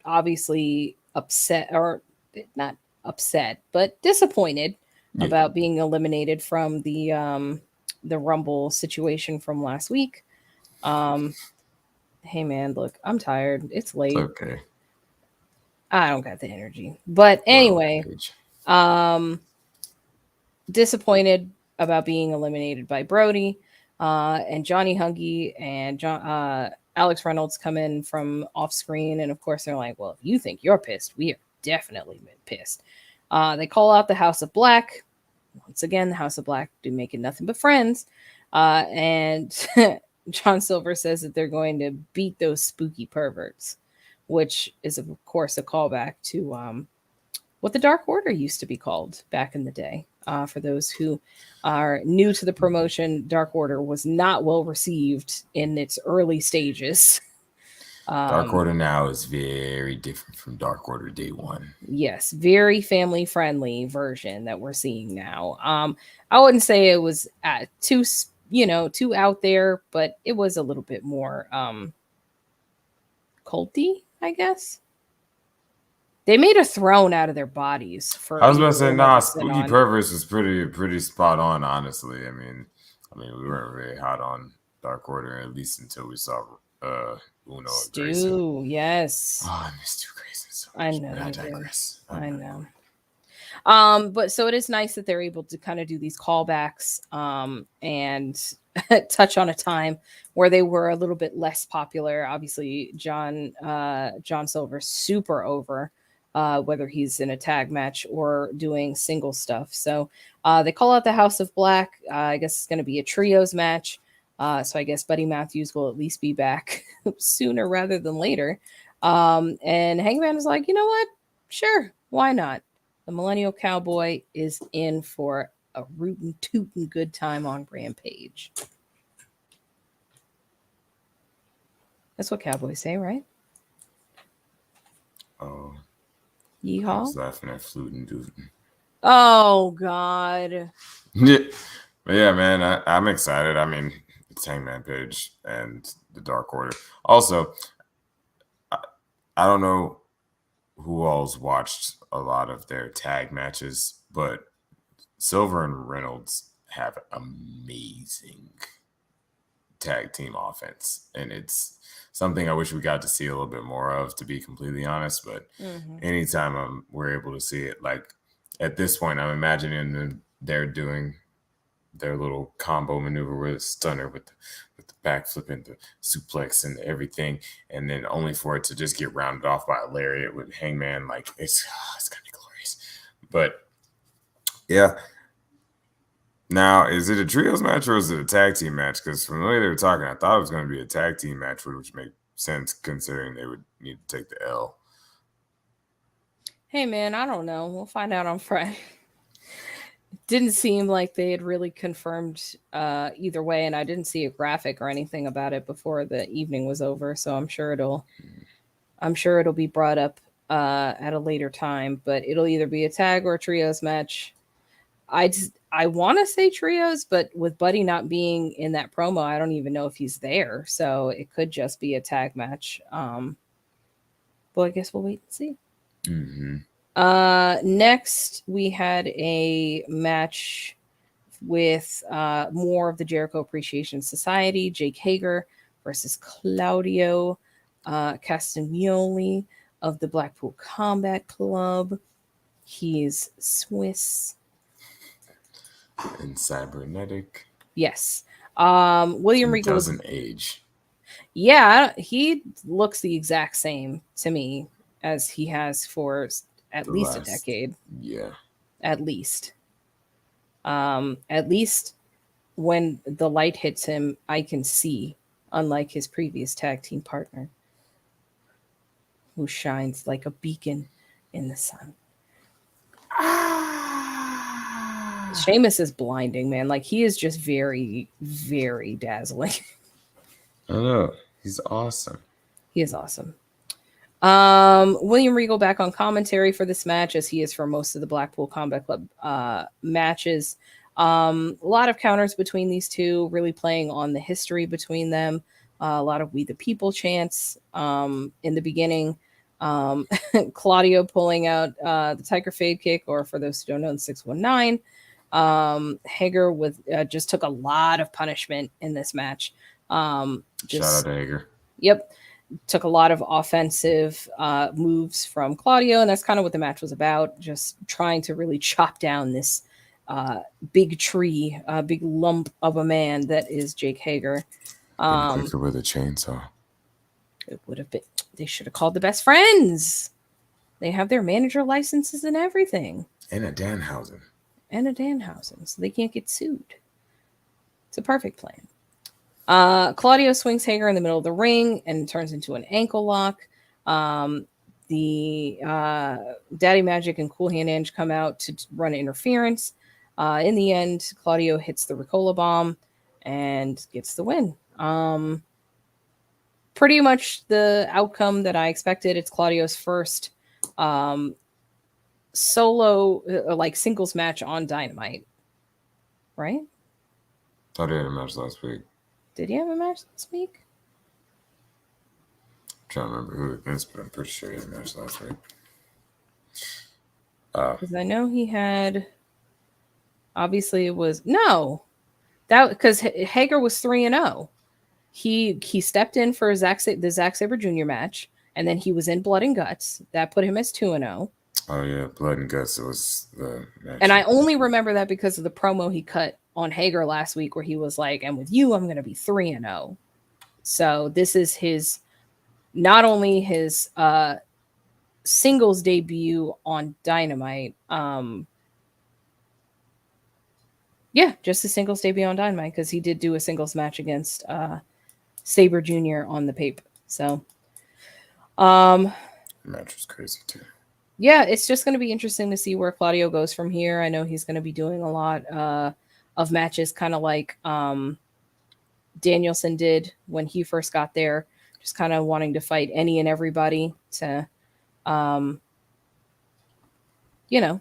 Obviously upset, or not upset, but disappointed about being eliminated from the Rumble situation from last week. Hey man, look, I'm tired. It's late. It's okay. I don't got the energy. But anyway, disappointed about being eliminated by Brody. And Johnny Hungy and Alex Reynolds come in from off screen. And of course, they're like, well, if you think you're pissed, we are definitely pissed. They call out the House of Black. Once again, the House of Black do making nothing but friends. And John Silver says that they're going to beat those spooky perverts, which is, of course, a callback to what the Dark Order used to be called back in the day. For those who are new to the promotion, Dark Order was not well received in its early stages. Dark Order now is very different from Dark Order Day One. Yes, very family-friendly version that we're seeing now. I wouldn't say it was too out there, but it was a little bit more culty, I guess. They made a throne out of their bodies. I was about to say, Spooky Perverts was pretty spot on, honestly. I mean, we weren't very hot on Dark Order, at least until we saw Uno and Grayson. Yes. Oh, I miss Stu Grayson so much. I know. I digress. I know. But so it is nice that they're able to kind of do these callbacks and touch on a time where they were a little bit less popular. Obviously, John Silver's super over whether he's in a tag match or doing single stuff. So they call out the House of Black. I guess it's going to be a trios match. So I guess Buddy Matthews will at least be back sooner rather than later. And Hangman is like, you know what? Sure, why not? The Millennial Cowboy is in for a rootin' tootin' good time on Rampage. That's what cowboys say, right? Oh. Yeehaw. I was laughing at Flute and Dootin. Oh, God. Yeah. But yeah, man, I'm excited. I mean, it's Hangman Page and the Dark Order. Also, I don't know who all's watched a lot of their tag matches, but Silver and Reynolds have amazing tag team offense, and it's something I wish we got to see a little bit more of, to be completely honest. But anytime we're able to see it, like at this point, I'm imagining them, they're doing their little combo maneuver with a stunner with the backflip and the suplex and everything, and then only for it to just get rounded off by a lariat with Hangman. Like it's gonna be glorious. But yeah. Now, is it a trios match or is it a tag team match? Because from the way they were talking, I thought it was going to be a tag team match, which makes sense considering they would need to take the L. Hey, man, I don't know. We'll find out on Friday. Didn't seem like they had really confirmed either way, and I didn't see a graphic or anything about it before the evening was over. So I'm sure it'll be brought up at a later time. But it'll either be a tag or a trios match. I want to say trios, but with Buddy not being in that promo, I don't even know if he's there. So it could just be a tag match. Well, I guess we'll wait and see. Next, we had a match with more of the Jericho Appreciation Society, Jake Hager versus Claudio Castagnoli of the Blackpool Combat Club. He's Swiss. And cybernetic. Yes. William Regal doesn't age. Yeah, he looks the exact same to me as he has for at least a decade. Yeah. At least. At least when the light hits him, I can see, unlike his previous tag team partner, who shines like a beacon in the sun. Sheamus is blinding, man. Like, he is just very, very dazzling. I know. He's awesome. He is awesome. William Regal back on commentary for this match, as he is for most of the Blackpool Combat Club matches. A lot of counters between these two, really playing on the history between them. A lot of "We the People" chants in the beginning. Claudio pulling out the Tiger Fade kick, or for those who don't know, the 619. Hager just took a lot of punishment in this match. Shout out to Hager. Yep. Took a lot of offensive moves from Claudio, and that's kind of what the match was about, just trying to really chop down this big tree, big lump of a man that is Jake Hager. Quicker with a chainsaw. It would have been. They should have called the Best Friends. They have their manager licenses and everything. And a Danhausen. So they can't get sued. It's a perfect plan. Claudio swings Hager in the middle of the ring and turns into an ankle lock. The Daddy Magic and Cool Hand Ange come out to run interference. In the end, Claudio hits the Ricola bomb and gets the win. Pretty much the outcome that I expected. It's Claudio's first solo, like singles match on Dynamite. Right? Thought he had a match last week. Did he have a match this week? I'm trying to remember who it is, but I'm pretty sure he had a match last week. Because I know he had. Obviously, it was no. That because Hager was 3-0. He stepped in for the Zack Sabre Jr. match, and then he was in Blood and Guts. That put him as 2-0. Oh yeah, Blood and Guts was the match. And I only remember that because of the promo he cut on Hager last week, where he was like, "And with you, I'm going to be 3-0." So this is his, not only his singles debut on Dynamite. Yeah, just a singles debut on Dynamite, because he did do a singles match against Sabre Jr. on the paper. So, the match was crazy too. Yeah, it's just going to be interesting to see where Claudio goes from here. I know he's going to be doing a lot of matches, kind of like Danielson did when he first got there, just kind of wanting to fight any and everybody to,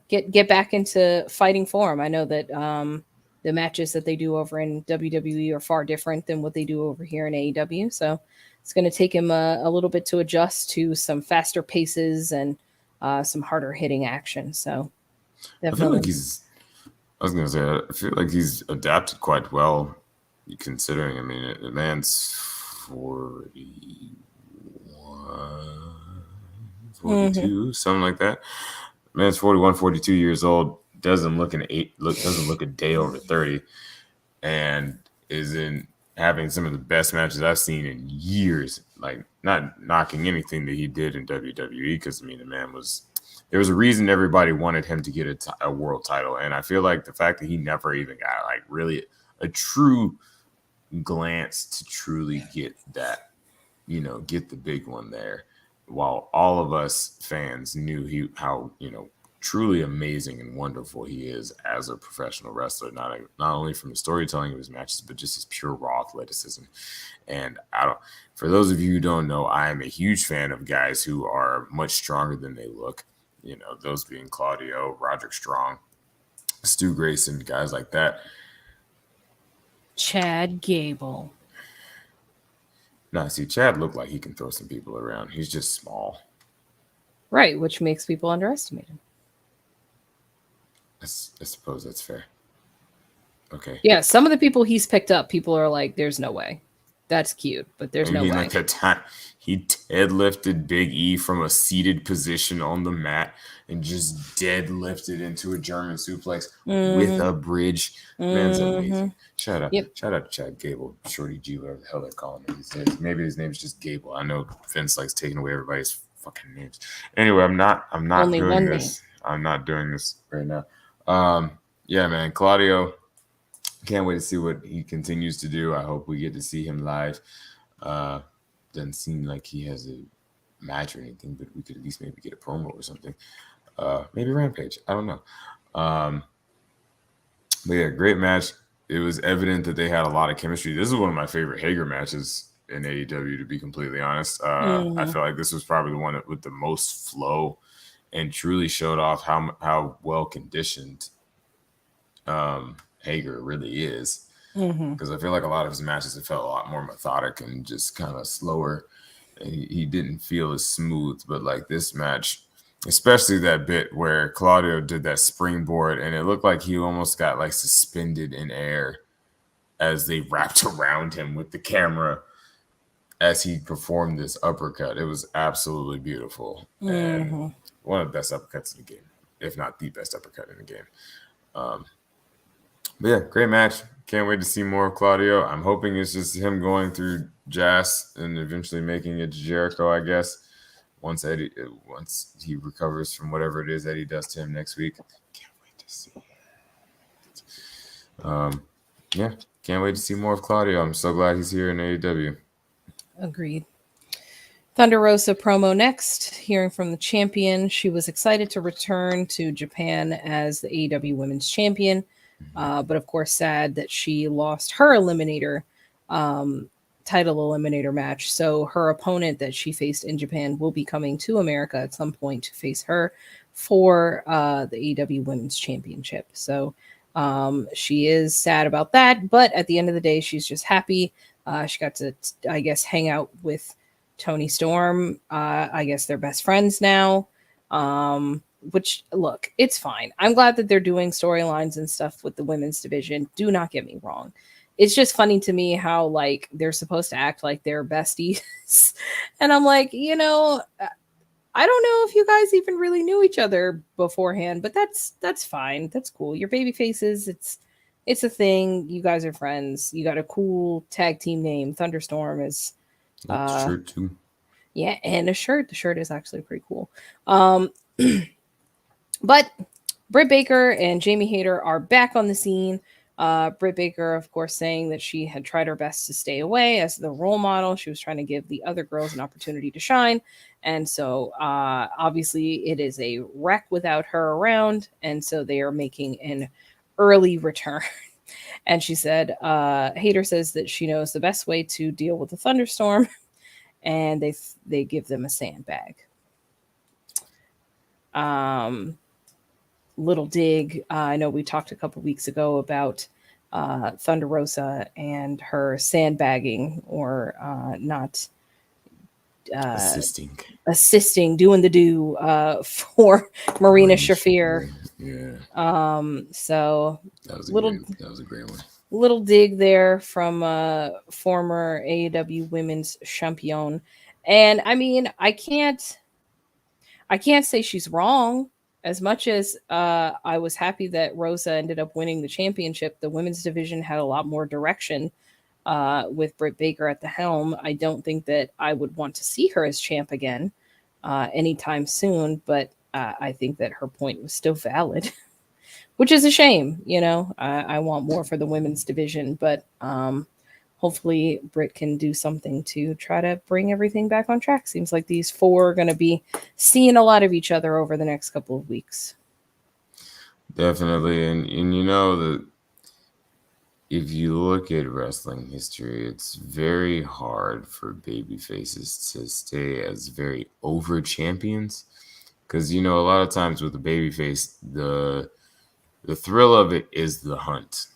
get back into fighting form. I know that the matches that they do over in WWE are far different than what they do over here in AEW. So it's going to take him a little bit to adjust to some faster paces and some harder hitting action. So definitely. I feel like he's adapted quite well, considering, I mean, the man's 42, something like that. The man's 41, 42 years old, doesn't look a day over 30, and is in having some of the best matches I've seen in years. Like, not knocking anything that he did in WWE, because, I mean, the man there was a reason everybody wanted him to get a world title. And I feel like the fact that he never even got like really a true glance to truly get that, get the big one there, while all of us fans knew how truly amazing and wonderful he is as a professional wrestler, not only from the storytelling of his matches, but just his pure raw athleticism. And for those of you who don't know, I am a huge fan of guys who are much stronger than they look. Those being Claudio, Roderick Strong, Stu Grayson, guys like that. Chad Gable. No, see, Chad looked like he can throw some people around. He's just small. Right, which makes people underestimate him. I suppose that's fair. Okay. Yeah, some of the people he's picked up, people are like, there's no way. That's cute, but there's no way. Like that time he deadlifted Big E from a seated position on the mat and just deadlifted into a German suplex with a bridge. Man's amazing. Shout out to Chad Gable, Shorty G, whatever the hell they're calling him these days. Maybe his name's just Gable. I know Vince likes taking away everybody's fucking names. Anyway, I'm not Only doing this. I'm not doing this right now. Yeah, man, Claudio. Can't wait to see what he continues to do. I hope we get to see him live. Doesn't seem like he has a match or anything, but we could at least maybe get a promo or something. Maybe Rampage. I don't know. But yeah, great match. It was evident that they had a lot of chemistry. This is one of my favorite Hager matches in AEW, to be completely honest. I feel like this was probably the one with the most flow and truly showed off how well conditioned Hager really is, because I feel like a lot of his matches have felt a lot more methodic and just kind of slower. He didn't feel as smooth, but like this match, especially that bit where Claudio did that springboard and it looked like he almost got like suspended in air as they wrapped around him with the camera as he performed this uppercut. It was absolutely beautiful and one of the best uppercuts in the game, if not the best uppercut in the game. But yeah, great match. Can't wait to see more of Claudio. I'm hoping it's just him going through Jazz and eventually making it to Jericho, I guess, once he recovers from whatever it is Eddie does to him next week. Can't wait to see it. Yeah, can't wait to see more of Claudio. I'm so glad he's here in AEW. Agreed. Thunder Rosa promo next, hearing from the champion. She was excited to return to Japan as the AEW Women's Champion. But of course, sad that she lost her eliminator, title eliminator match. So her opponent that she faced in Japan will be coming to America at some point to face her for the AEW Women's Championship. So she is sad about that. But at the end of the day, she's just happy. She got to, I guess, hang out with Toni Storm. I guess they're best friends now. Which, look, it's fine. I'm glad that they're doing storylines and stuff with the women's division. Do not get me wrong. It's just funny to me how, like, they're supposed to act like they're besties. And I'm like, I don't know if you guys even really knew each other beforehand, but that's fine. That's cool. You're baby faces. It's a thing. You guys are friends. You got a cool tag team name. Thunderstorm is That's true too. Yeah, and a shirt. The shirt is actually pretty cool. But Britt Baker and Jamie Hayter are back on the scene. Britt Baker, of course, saying that she had tried her best to stay away as the role model. She was trying to give the other girls an opportunity to shine. And so obviously it is a wreck without her around. And so they are making an early return. And she said, Hayter says that she knows the best way to deal with a thunderstorm. And they give them a sandbag. Little dig. I know we talked a couple weeks ago about Thunder Rosa and her sandbagging or not assisting, doing the do for Marina Shafir. Yeah. So that was a great one. Little dig there from former AEW Women's Champion, and I mean, I can't say she's wrong. As much as I was happy that Rosa ended up winning the championship, the women's division had a lot more direction with Britt Baker at the helm. I don't think that I would want to see her as champ again anytime soon, but I think that her point was still valid, which is a shame. You know, I want more for the women's division, but hopefully Britt can do something to try to bring everything back on track. Seems like these four are going to be seeing a lot of each other over the next couple of weeks. Definitely. And you know, that if you look at wrestling history, it's very hard for baby faces to stay as very over champions. Because, you know, a lot of times with the baby face, the thrill of it is the hunt.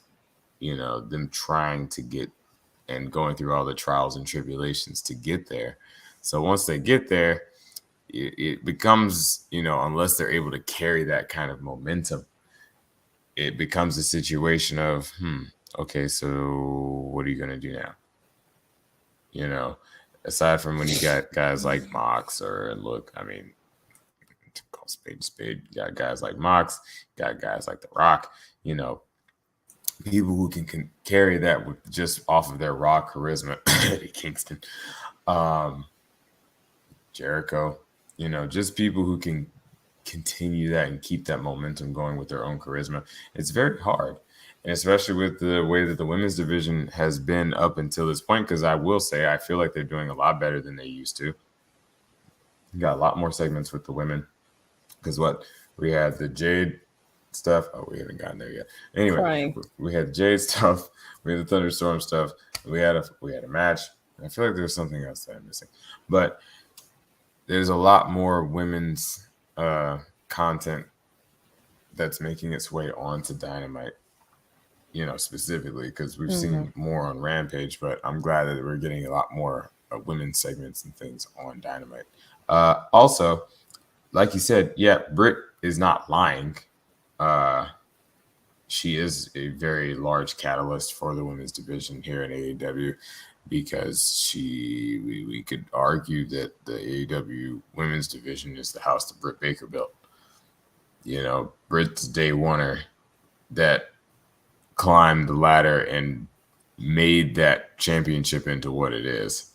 You know, them trying to get and going through all the trials and tribulations to get there. So once they get there, it becomes, you know, unless they're able to carry that kind of momentum, it becomes a situation of, okay, so what are you going to do now? You know, aside from when you got guys like Mox or look, I mean, to call spade to spade, you got guys like Mox, got guys like The Rock, you know, people who can carry that with just off of their raw charisma. Eddie Kingston, Jericho, you know, just people who can continue that and keep that momentum going with their own charisma. It's very hard, and especially with the way that the women's division has been up until this point, because I will say I feel like they're doing a lot better than they used to. You got a lot more segments with the women, because what we had the Jade stuff. Oh, we haven't gotten there yet. Anyway, we had Jade stuff. We had the Thunderstorm stuff. We had a match. I feel like there's something else that I'm missing, but there's a lot more women's content that's making its way onto Dynamite. You know, specifically because we've seen more on Rampage, but I'm glad that we're getting a lot more women's segments and things on Dynamite. Also, like you said, yeah, Britt is not lying. She is a very large catalyst for the women's division here in AEW, because we could argue that the AEW women's division is the house that Britt Baker built. You know, Britt's day oneer that climbed the ladder and made that championship into what it is.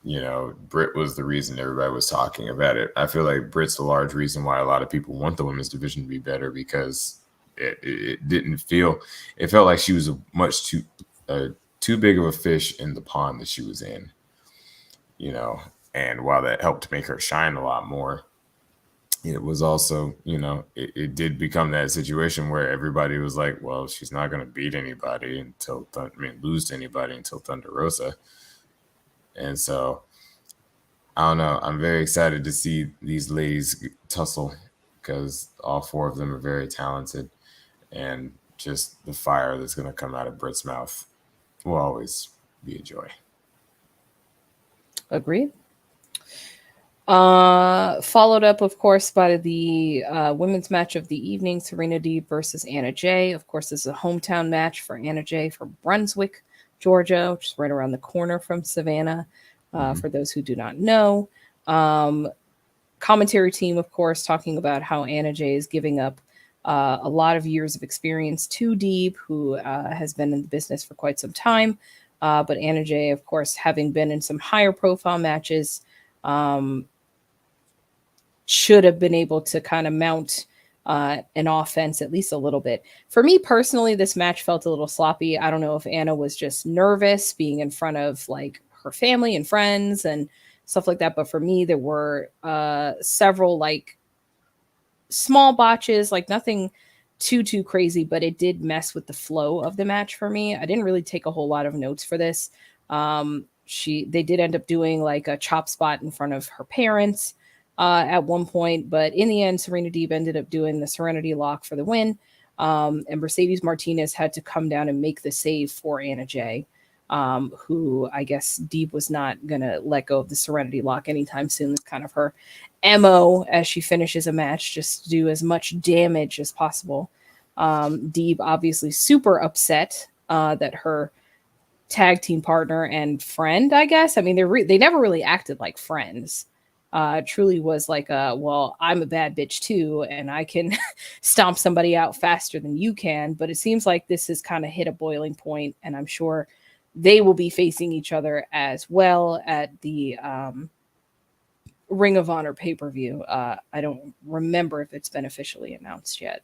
You know, Britt was the reason everybody was talking about it. I feel like Britt's a large reason why a lot of people want the women's division to be better, because it didn't feel, it felt like she was a much too big of a fish in the pond that she was in, you know. And while that helped make her shine a lot more, it was also, you know, it did become that situation where everybody was like, well, she's not going to beat anybody until, lose to anybody until Thunder Rosa. And so, I don't know. I'm very excited to see these ladies tussle, because all four of them are very talented, and just the fire that's going to come out of Britt's mouth will always be a joy. Agreed. Followed up, of course, by the women's match of the evening, Serena Deeb versus Anna Jay. Of course, this is a hometown match for Anna Jay from Brunswick, Georgia, which is right around the corner from Savannah, for those who do not know. Commentary team, of course, talking about how Anna Jay is giving up a lot of years of experience to Deeb, who has been in the business for quite some time. But Anna Jay, of course, having been in some higher profile matches, should have been able to kind of mount an offense at least a little bit. For me personally, this match felt a little sloppy. I don't know if Anna was just nervous being in front of like her family and friends and stuff like that. But for me, there were several like small botches, like nothing too crazy, but it did mess with the flow of the match for me. I didn't really take a whole lot of notes for this. They did end up doing like a chop spot in front of her parents at one point, but in the end, Serena Deeb ended up doing the Serenity Lock for the win. And Mercedes Martinez had to come down and make the save for Anna Jay, who I guess Deeb was not going to let go of the Serenity Lock anytime soon. It's kind of her MO as she finishes a match, just to do as much damage as possible. Deeb obviously super upset that her tag team partner and friend, I guess. I mean, they never really acted like friends. Truly was like, well, I'm a bad bitch too, and I can stomp somebody out faster than you can. But it seems like this has kind of hit a boiling point, and I'm sure they will be facing each other as well at the Ring of Honor pay-per-view. I don't remember if it's been officially announced yet.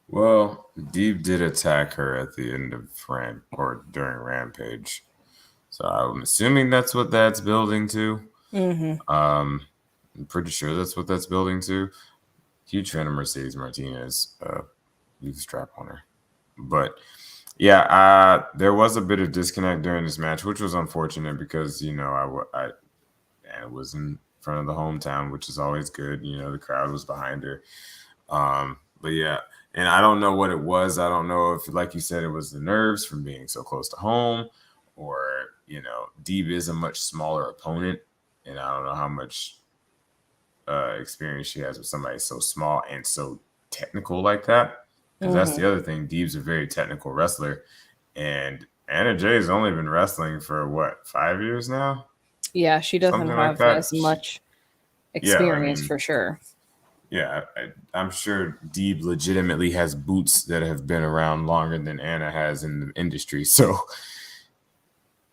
Well, Deeb did attack her at the end of during Rampage. So I'm assuming that's what that's building to. Mm-hmm. I'm pretty sure that's what that's building to. Huge fan of Mercedes Martinez. Use a strap on her. But yeah, there was a bit of disconnect during this match, which was unfortunate because, I was in front of the hometown, which is always good. The crowd was behind her. But yeah, and I don't know what it was. I don't know if, like you said, it was the nerves from being so close to home, or, Deeb is a much smaller opponent, and I don't know how much experience she has with somebody so small and so technical like that. Because that's the other thing. Deeb's a very technical wrestler, and Anna Jay has only been wrestling for 5 years now? Yeah, she doesn't Something have like as much experience for sure. Yeah, I'm sure Deeb legitimately has boots that have been around longer than Anna has in the industry. So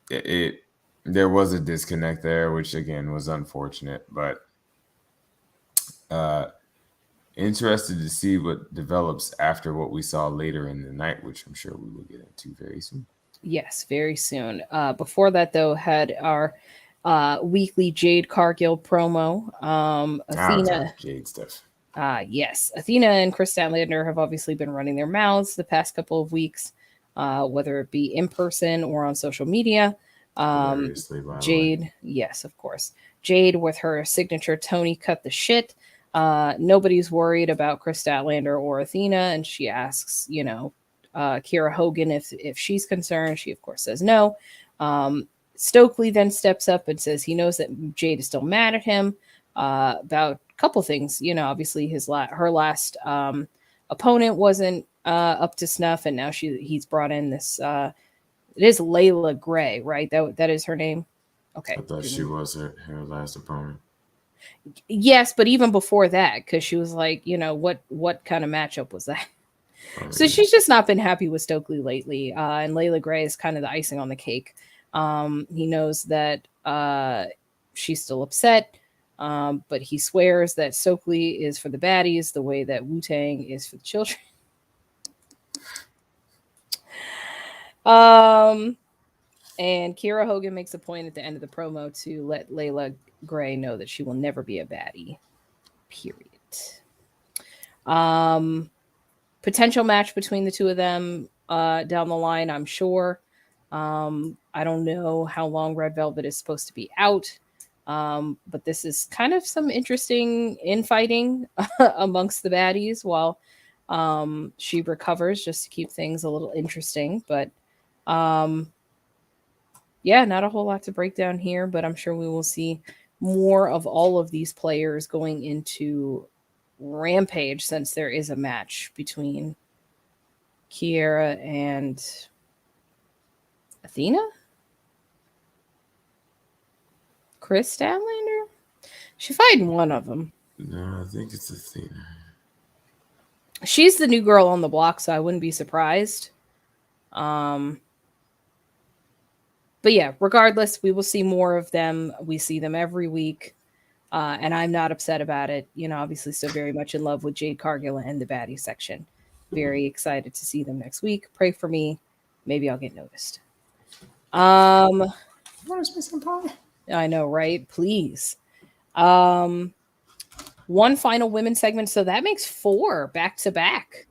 there was a disconnect there, which again was unfortunate, but interested to see what develops after what we saw later in the night, which I'm sure we will get into very soon. Yes, very soon. Before that, though, had our weekly Jade Cargill promo. Athena. Jade stuff. Yes, Athena and Chris Statlander have obviously been running their mouths the past couple of weeks, whether it be in person or on social media. Jade, yes, of course. Jade with her signature Tony cut the shit. Nobody's worried about Chris Statlander or Athena, and she asks, Kiera Hogan if she's concerned. She, of course, says no. Stokely then steps up and says he knows that Jade is still mad at him about a couple things. Obviously her last opponent wasn't up to snuff, and now he's brought in this. It is Layla Gray, right? That is her name. Okay. I thought she was her last opponent. Yes, but even before that, because she was like, what kind of matchup was that? So she's just not been happy with Stokely lately. And Layla Gray is kind of the icing on the cake. He knows that she's still upset, but he swears that Stokely is for the baddies the way that Wu-Tang is for the children. And Kiera Hogan makes a point at the end of the promo to let Layla Gray know that she will never be a baddie. Period. Potential match between the two of them down the line, I'm sure. I don't know how long Red Velvet is supposed to be out, but this is kind of some interesting infighting amongst the baddies while she recovers, just to keep things a little interesting. But yeah, not a whole lot to break down here, but I'm sure we will see more of all of these players going into Rampage, since there is a match between Kiera and Athena? Chris Statlander? She fighting one of them. No, I think it's Athena. She's the new girl on the block, so I wouldn't be surprised. But yeah, regardless, we will see more of them. We see them every week. And I'm not upset about it. You know, obviously still very much in love with Jade Cargill and the baddie section. Very excited to see them next week. Pray for me. Maybe I'll get noticed. Where's Miss Empire? I know, right? Please. One final women's segment. So that makes 4 back to back.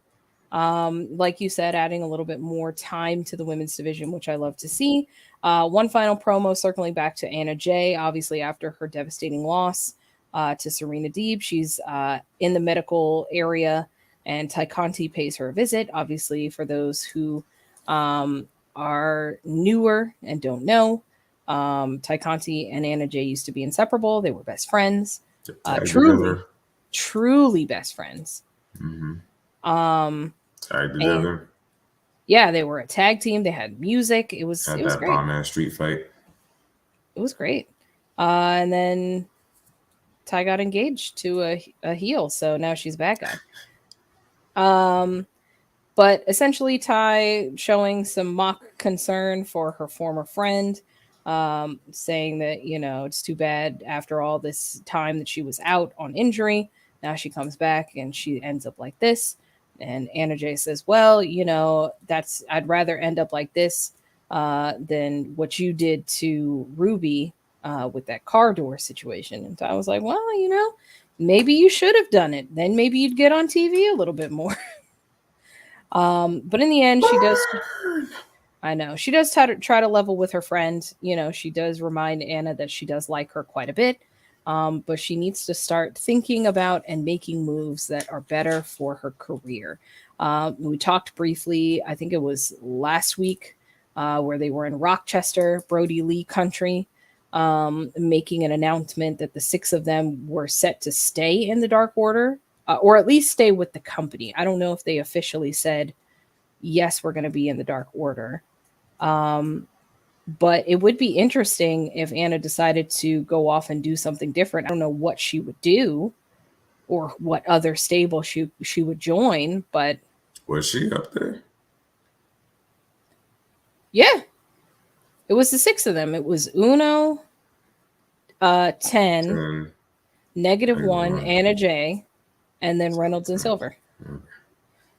Like you said, adding a little bit more time to the women's division, which I love to see. One final promo circling back to Anna Jay, obviously after her devastating loss to Serena Deeb. She's in the medical area, and Ty Conti pays her a visit. Obviously, for those who are newer and don't know, Ty Conti and Anna Jay used to be inseparable. They were best friends. Truly best friends. Mm-hmm. Tagged together. Yeah, they were a tag team. They had music. It was that great. Bomb-ass street fight. It was great. And then Ty got engaged to a heel, so now she's a bad guy. But essentially, Ty showing some mock concern for her former friend, saying that, you know, it's too bad after all this time that she was out on injury. Now she comes back and she ends up like this. And Anna Jay says, well, you know, I'd rather end up like this than what you did to Ruby with that car door situation. And I was like, well, you know, maybe you should have done it. Then maybe you'd get on TV a little bit more. But in the end, she does. I know she does try to level with her friend. You know, she does remind Anna that she does like her quite a bit. But she needs to start thinking about and making moves that are better for her career. We talked briefly, I think it was last week, where they were in Rochester, Brody Lee country, making an announcement that the 6 of them were set to stay in the Dark Order, or at least stay with the company. I don't know if they officially said, yes, we're going to be in the Dark Order. But it would be interesting if Anna decided to go off and do something different. I don't know what she would do or what other stable she would join, but... Was she up there? Yeah. It was the 6 of them. It was Uno, 10, -1, Anna Jay, and then Reynolds and Silver. Okay.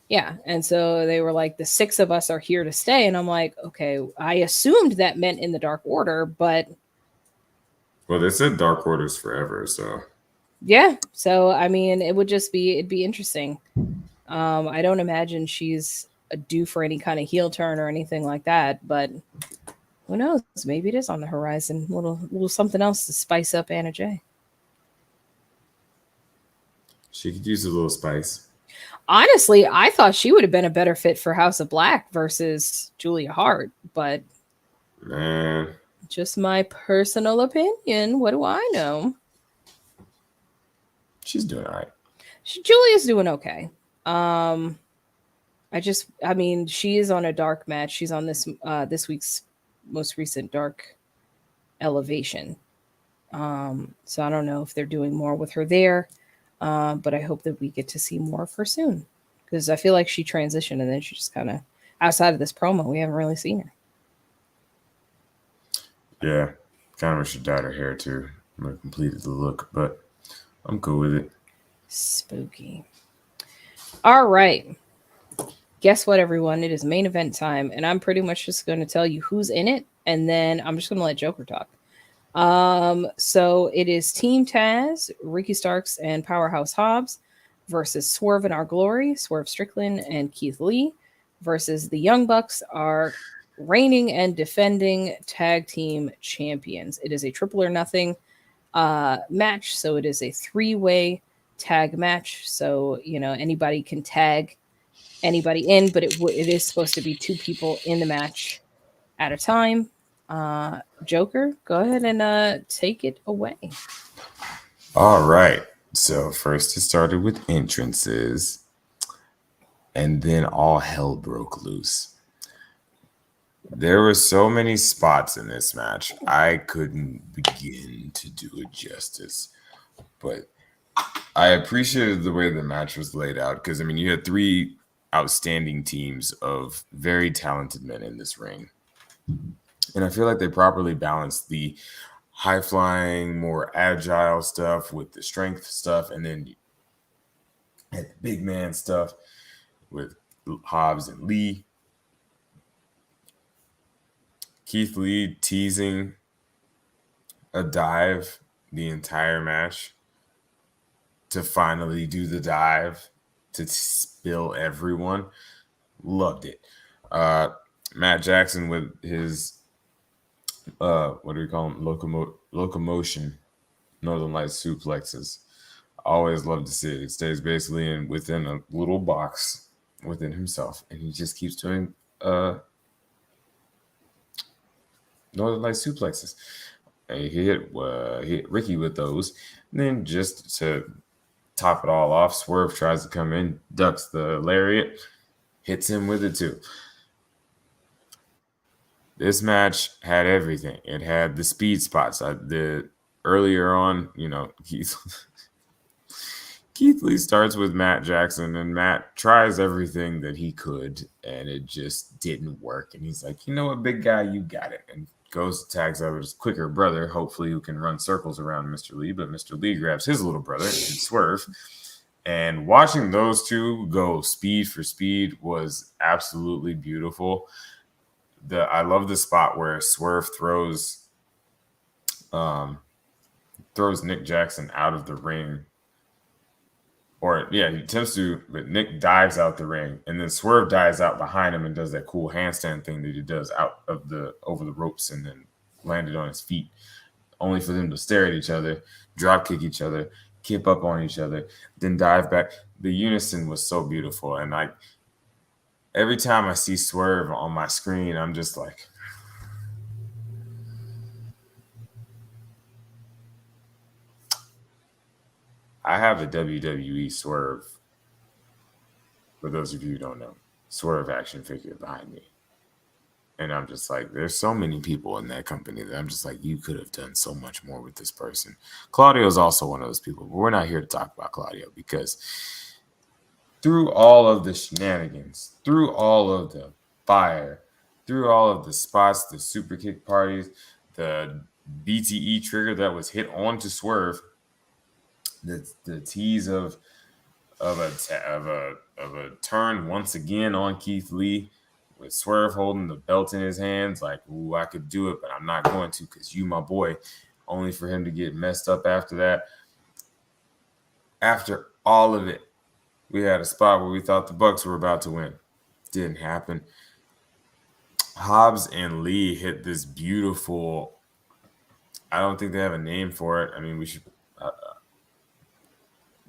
Yeah, and so they were like, the 6 of us are here to stay. And I'm like, okay, I assumed that meant in the Dark Order, but... Well, they said Dark Order's forever, so... Yeah, so, I mean, it'd be interesting. I don't imagine she's due for any kind of heel turn or anything like that, but who knows? Maybe it is on the horizon. A little something else to spice up Anna Jay. She could use a little spice. Honestly, I thought she would have been a better fit for House of Black versus Julia Hart, but man, just my personal opinion. What do I know? She's doing all right. Julia's doing okay. I mean, she is on a dark match. She's on this week's most recent Dark Elevation. So I don't know if they're doing more with her there. But I hope that we get to see more of her soon, because I feel like she transitioned and then she just kind of, outside of this promo, we haven't really seen her. Yeah, kind of wish she dyed her hair too. I'm gonna complete the look, but I'm cool with it. Spooky. All right. Guess what, everyone? It is main event time, and I'm pretty much just going to tell you who's in it, and then I'm just going to let Joker talk. So it is Team Taz, Ricky Starks, and Powerhouse Hobbs versus Swerve in Our Glory, Swerve Strickland and Keith Lee, versus the Young Bucks, are reigning and defending tag team champions. It is a triple or nothing match, so it is a 3-way tag match. So, you know, anybody can tag anybody in, but it is supposed to be 2 people in the match at a time. Joker, go ahead and take it away. All right. So first it started with entrances, and then all hell broke loose. There were so many spots in this match, I couldn't begin to do it justice. But I appreciated the way the match was laid out, because, I mean, you had 3 outstanding teams of very talented men in this ring. And I feel like they properly balanced the high flying, more agile stuff with the strength stuff, and then had the big man stuff with Hobbs and Lee. Keith Lee teasing a dive the entire match to finally do the dive to spill everyone. Loved it. Matt Jackson with his what do we call them? Locomotion, Northern Lights suplexes. Always love to see it. It stays basically within a little box within himself, and he just keeps doing Northern Lights suplexes. And he hit Ricky with those. And then just to top it all off, Swerve tries to come in, ducks the lariat, hits him with it too. This match had everything. It had the speed spots. Earlier on, Keith Lee starts with Matt Jackson, and Matt tries everything that he could, and it just didn't work. And he's like, you know what, big guy, you got it. And goes, tags out his quicker brother, hopefully, who can run circles around Mr. Lee. But Mr. Lee grabs his little brother and Swerve. And watching those two go speed for speed was absolutely beautiful. I love the spot where Swerve throws Nick Jackson out of the ring. He attempts to, but Nick dives out the ring, and then Swerve dives out behind him and does that cool handstand thing that he does over the ropes and then landed on his feet, only for them to stare at each other, drop kick each other, kip up on each other, then dive back. The unison was so beautiful, and every time I see Swerve on my screen, I'm just like, I have a WWE Swerve, for those of you who don't know, Swerve action figure behind me. And I'm just like, there's so many people in that company that I'm just like, you could have done so much more with this person. Claudio is also one of those people, but we're not here to talk about Claudio because through all of the shenanigans, through all of the fire, through all of the spots, the super kick parties, the BTE trigger that was hit onto Swerve, the tease of a turn once again on Keith Lee, with Swerve holding the belt in his hands, like, ooh, I could do it, but I'm not going to because you my boy, only for him to get messed up after that. After all of it, we had a spot where we thought the Bucks were about to win. Didn't happen. Hobbs and Lee hit this beautiful, I don't think they have a name for it. I mean, we should,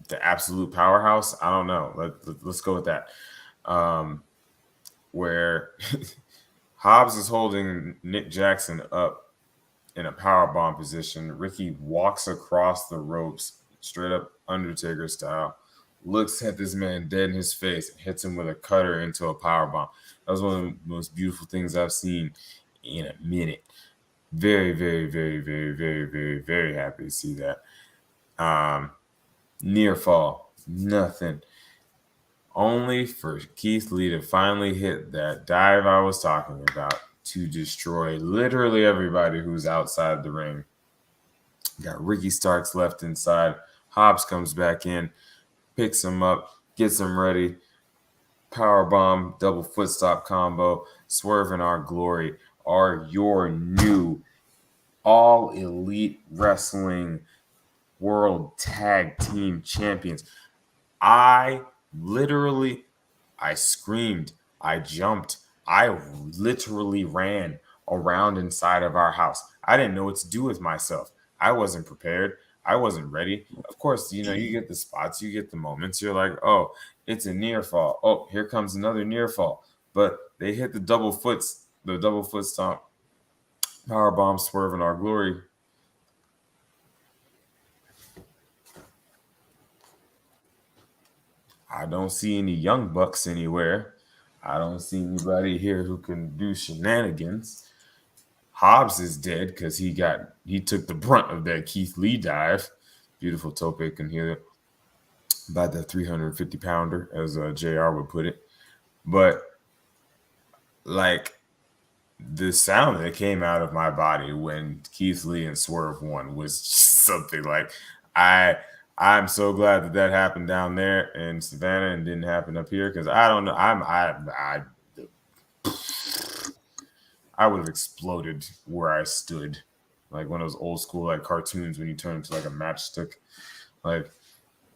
the absolute powerhouse. I don't know. Let's go with that. Where Hobbs is holding Nick Jackson up in a powerbomb position. Ricky walks across the ropes, straight up Undertaker style, looks at this man dead in his face, and hits him with a cutter into a powerbomb. That was one of the most beautiful things I've seen in a minute. Very, very, very, very, very, very, very happy to see that. Near fall, nothing. Only for Keith Lee to finally hit that dive I was talking about to destroy literally everybody who's outside the ring. Got Ricky Starks left inside. Hobbs comes back in, picks him up, gets him ready. Powerbomb, double foot stop combo. Swerve in Our Glory are your new All Elite Wrestling World Tag Team Champions. I screamed, I jumped, I literally ran around inside of our house. I didn't know what to do with myself. I wasn't prepared. I wasn't ready. Of course, you get the spots, you get the moments. You're like, oh, it's a near fall. Oh, here comes another near fall. But they hit the double foot stomp, powerbomb, Swerve in Our Glory. I don't see any young bucks anywhere. I don't see anybody here who can do shenanigans. Hobbs is dead because he took the brunt of that Keith Lee dive. Beautiful tope can hear it by the 350 pounder, as JR would put it. But the sound that came out of my body when Keith Lee and Swerve won was just something like I'm so glad that happened down there in Savannah and didn't happen up here, because I don't know. I would have exploded where I stood, like one of those old school like cartoons when you turn into like a matchstick. Like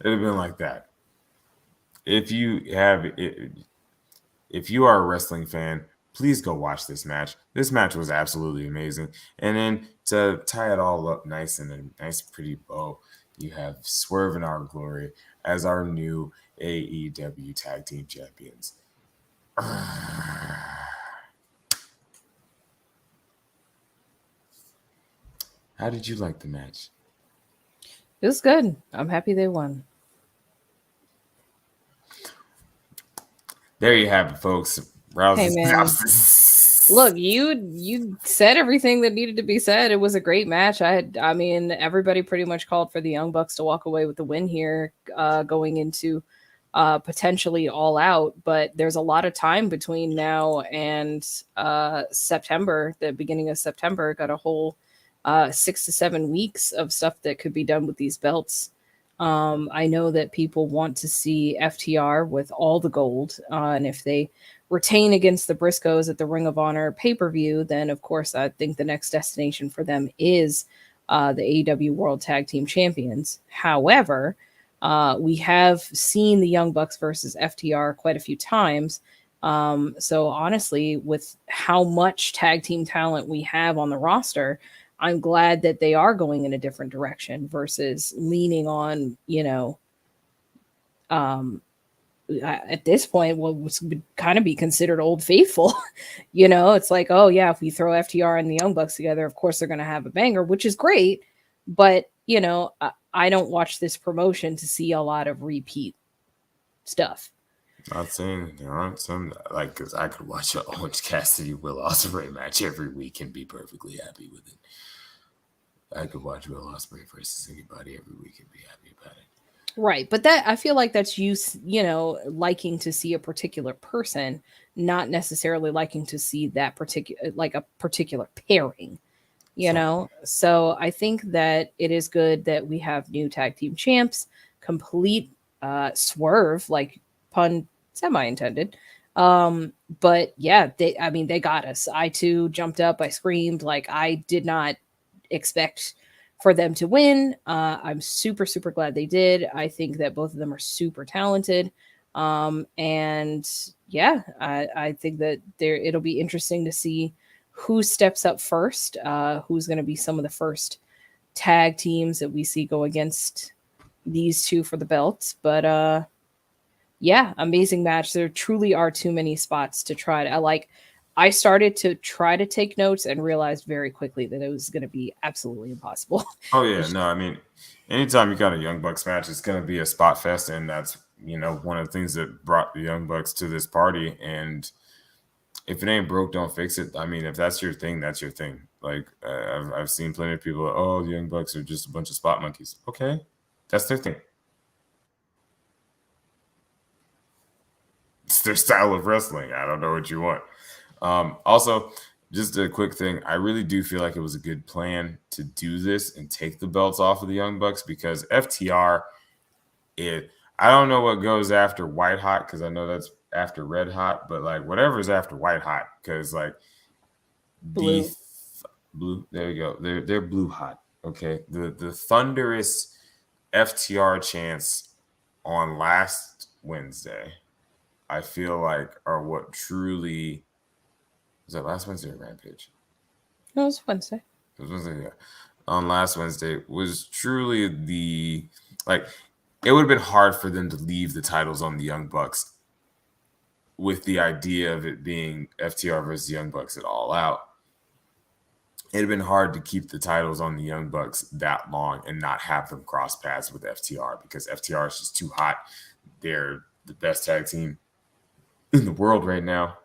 it'd have been like that. If you are a wrestling fan, please go watch this match. This match was absolutely amazing. And then to tie it all up nice in a nice pretty bow, you have Swerve in Our Glory as our new AEW Tag Team Champions. How did you like the match? It was good. I'm happy they won. There you have it, folks. Hey, man. Look, you said everything that needed to be said. It was a great match. I mean, everybody pretty much called for the Young Bucks to walk away with the win here, going into potentially All Out. But there's a lot of time between now and September. The beginning of September, got a whole 6 to 7 weeks of stuff that could be done with these belts. I know that people want to see FTR with all the gold, and if they retain against the Briscoes at the Ring of Honor pay-per-view, then of course I think the next destination for them is the AEW World Tag Team Champions. However, we have seen the Young Bucks versus FTR quite a few times. So honestly, with how much tag team talent we have on the roster, I'm glad that they are going in a different direction versus leaning on, at this point, what would kind of be considered Old Faithful. It's like, oh yeah, if we throw FTR and the Young Bucks together, of course they're going to have a banger, which is great. But, I don't watch this promotion to see a lot of repeat stuff. Not saying there aren't some, like, because I could watch an Orange Cassidy Will Ospreay match every week and be perfectly happy with it. I could watch Will Ospreay versus anybody every week and be happy about it. Right, but that I feel like that's you liking to see a particular person, not necessarily liking to see that particular pairing. So I think that it is good that we have new tag team champs, complete Swerve, like pun semi-intended. But yeah, they got us. I too jumped up, I screamed, like I did not expect for them to win. I'm super, super glad they did. I think that both of them are super talented. And yeah, I think that it'll be interesting to see who steps up first, who's going to be some of the first tag teams that we see go against these two for the belts. But yeah, amazing match. There truly are too many spots to try to I started to try to take notes and realized very quickly that it was going to be absolutely impossible. Oh yeah, no, I mean, anytime you got a Young Bucks match, it's going to be a spot fest, and that's one of the things that brought the Young Bucks to this party. And if it ain't broke, don't fix it. I mean, if that's your thing, that's your thing. Like I've seen plenty of people, oh, the Young Bucks are just a bunch of spot monkeys. Okay, that's their thing. It's their style of wrestling. I don't know what you want. Also, just a quick thing. I really do feel like it was a good plan to do this and take the belts off of the Young Bucks, because FTR, I don't know what goes after White Hot, because I know that's after Red Hot, but like whatever's after White Hot, because like Blue. Blue, there you go. They're Blue Hot. Okay. The thunderous FTR chants on last Wednesday, I feel like are what truly. Was that last Wednesday or Rampage? No, it was Wednesday. It was Wednesday, yeah. On last Wednesday was truly it would have been hard for them to leave the titles on the Young Bucks with the idea of it being FTR versus Young Bucks at All Out. It'd have been hard to keep the titles on the Young Bucks that long and not have them cross paths with FTR, because FTR is just too hot. They're the best tag team in the world right now.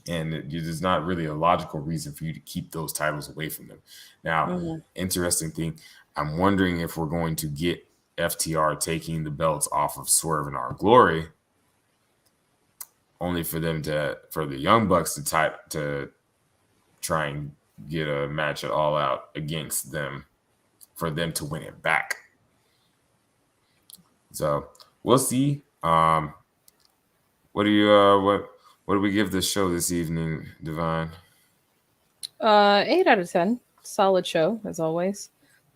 And there's not really a logical reason for you to keep those titles away from them. Now, Interesting thing, I'm wondering if we're going to get FTR taking the belts off of Swerve and Our Glory, only for the Young Bucks to try and get a match at All Out against them for them to win it back. So we'll see. What do we give this show this evening, Divine? 8 out of 10. Solid show as always.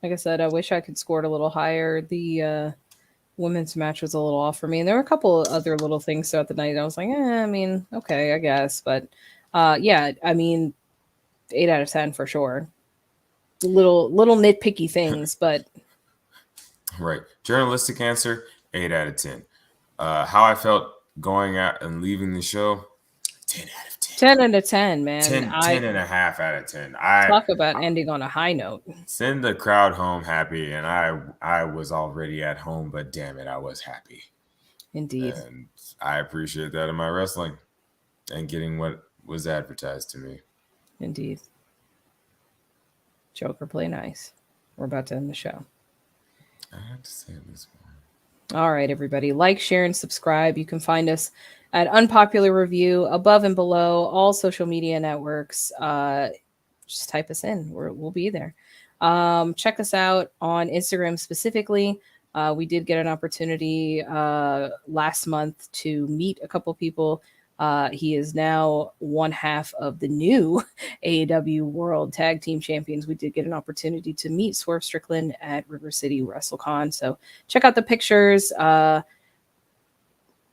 Like I said, I wish I could score it a little higher. The women's match was a little off for me, and there were a couple of other little things throughout the night. I was like, I mean, okay, I guess, but yeah, I mean, 8 out of 10 for sure. Little nitpicky things, but right. Journalistic answer, 8 out of 10. How I felt going out and leaving the show, 10 out of 10. 10 out of 10, man. 10 and a half out of 10. Talk about ending on a high note. Send the crowd home happy, and I was already at home, but damn it, I was happy. Indeed. And I appreciate that in my wrestling and getting what was advertised to me. Indeed. Joker, play nice. We're about to end the show. I have to say this one. All right, everybody. Like, share, and subscribe. You can find us at Unpopular Review, above and below, all social media networks. Just type us in. We'll be there. Check us out on Instagram specifically. We did get an opportunity last month to meet a couple people. He is now one half of the new AEW World Tag Team Champions. We did get an opportunity to meet Swerve Strickland at River City WrestleCon. So check out the pictures.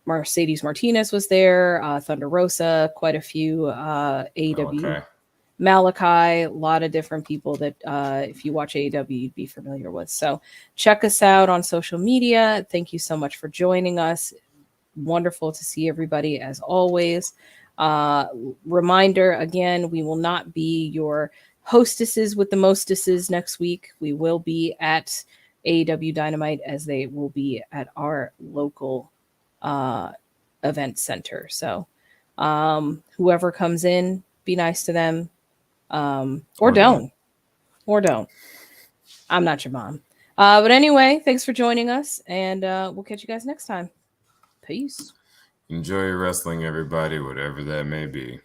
Mercedes Martinez was there. Thunder Rosa, quite a few AEW. Okay. Malachi, a lot of different people that if you watch AEW, you'd be familiar with. So check us out on social media. Thank you so much for joining us. Wonderful to see everybody as always. Reminder again, we will not be your hostesses with the mostesses next week. We will be at AEW Dynamite, as they will be at our local event center. So whoever comes in, be nice to them, or don't. I'm not your mom. But anyway, thanks for joining us, and we'll catch you guys next time. Peace. Enjoy your wrestling, everybody, whatever that may be.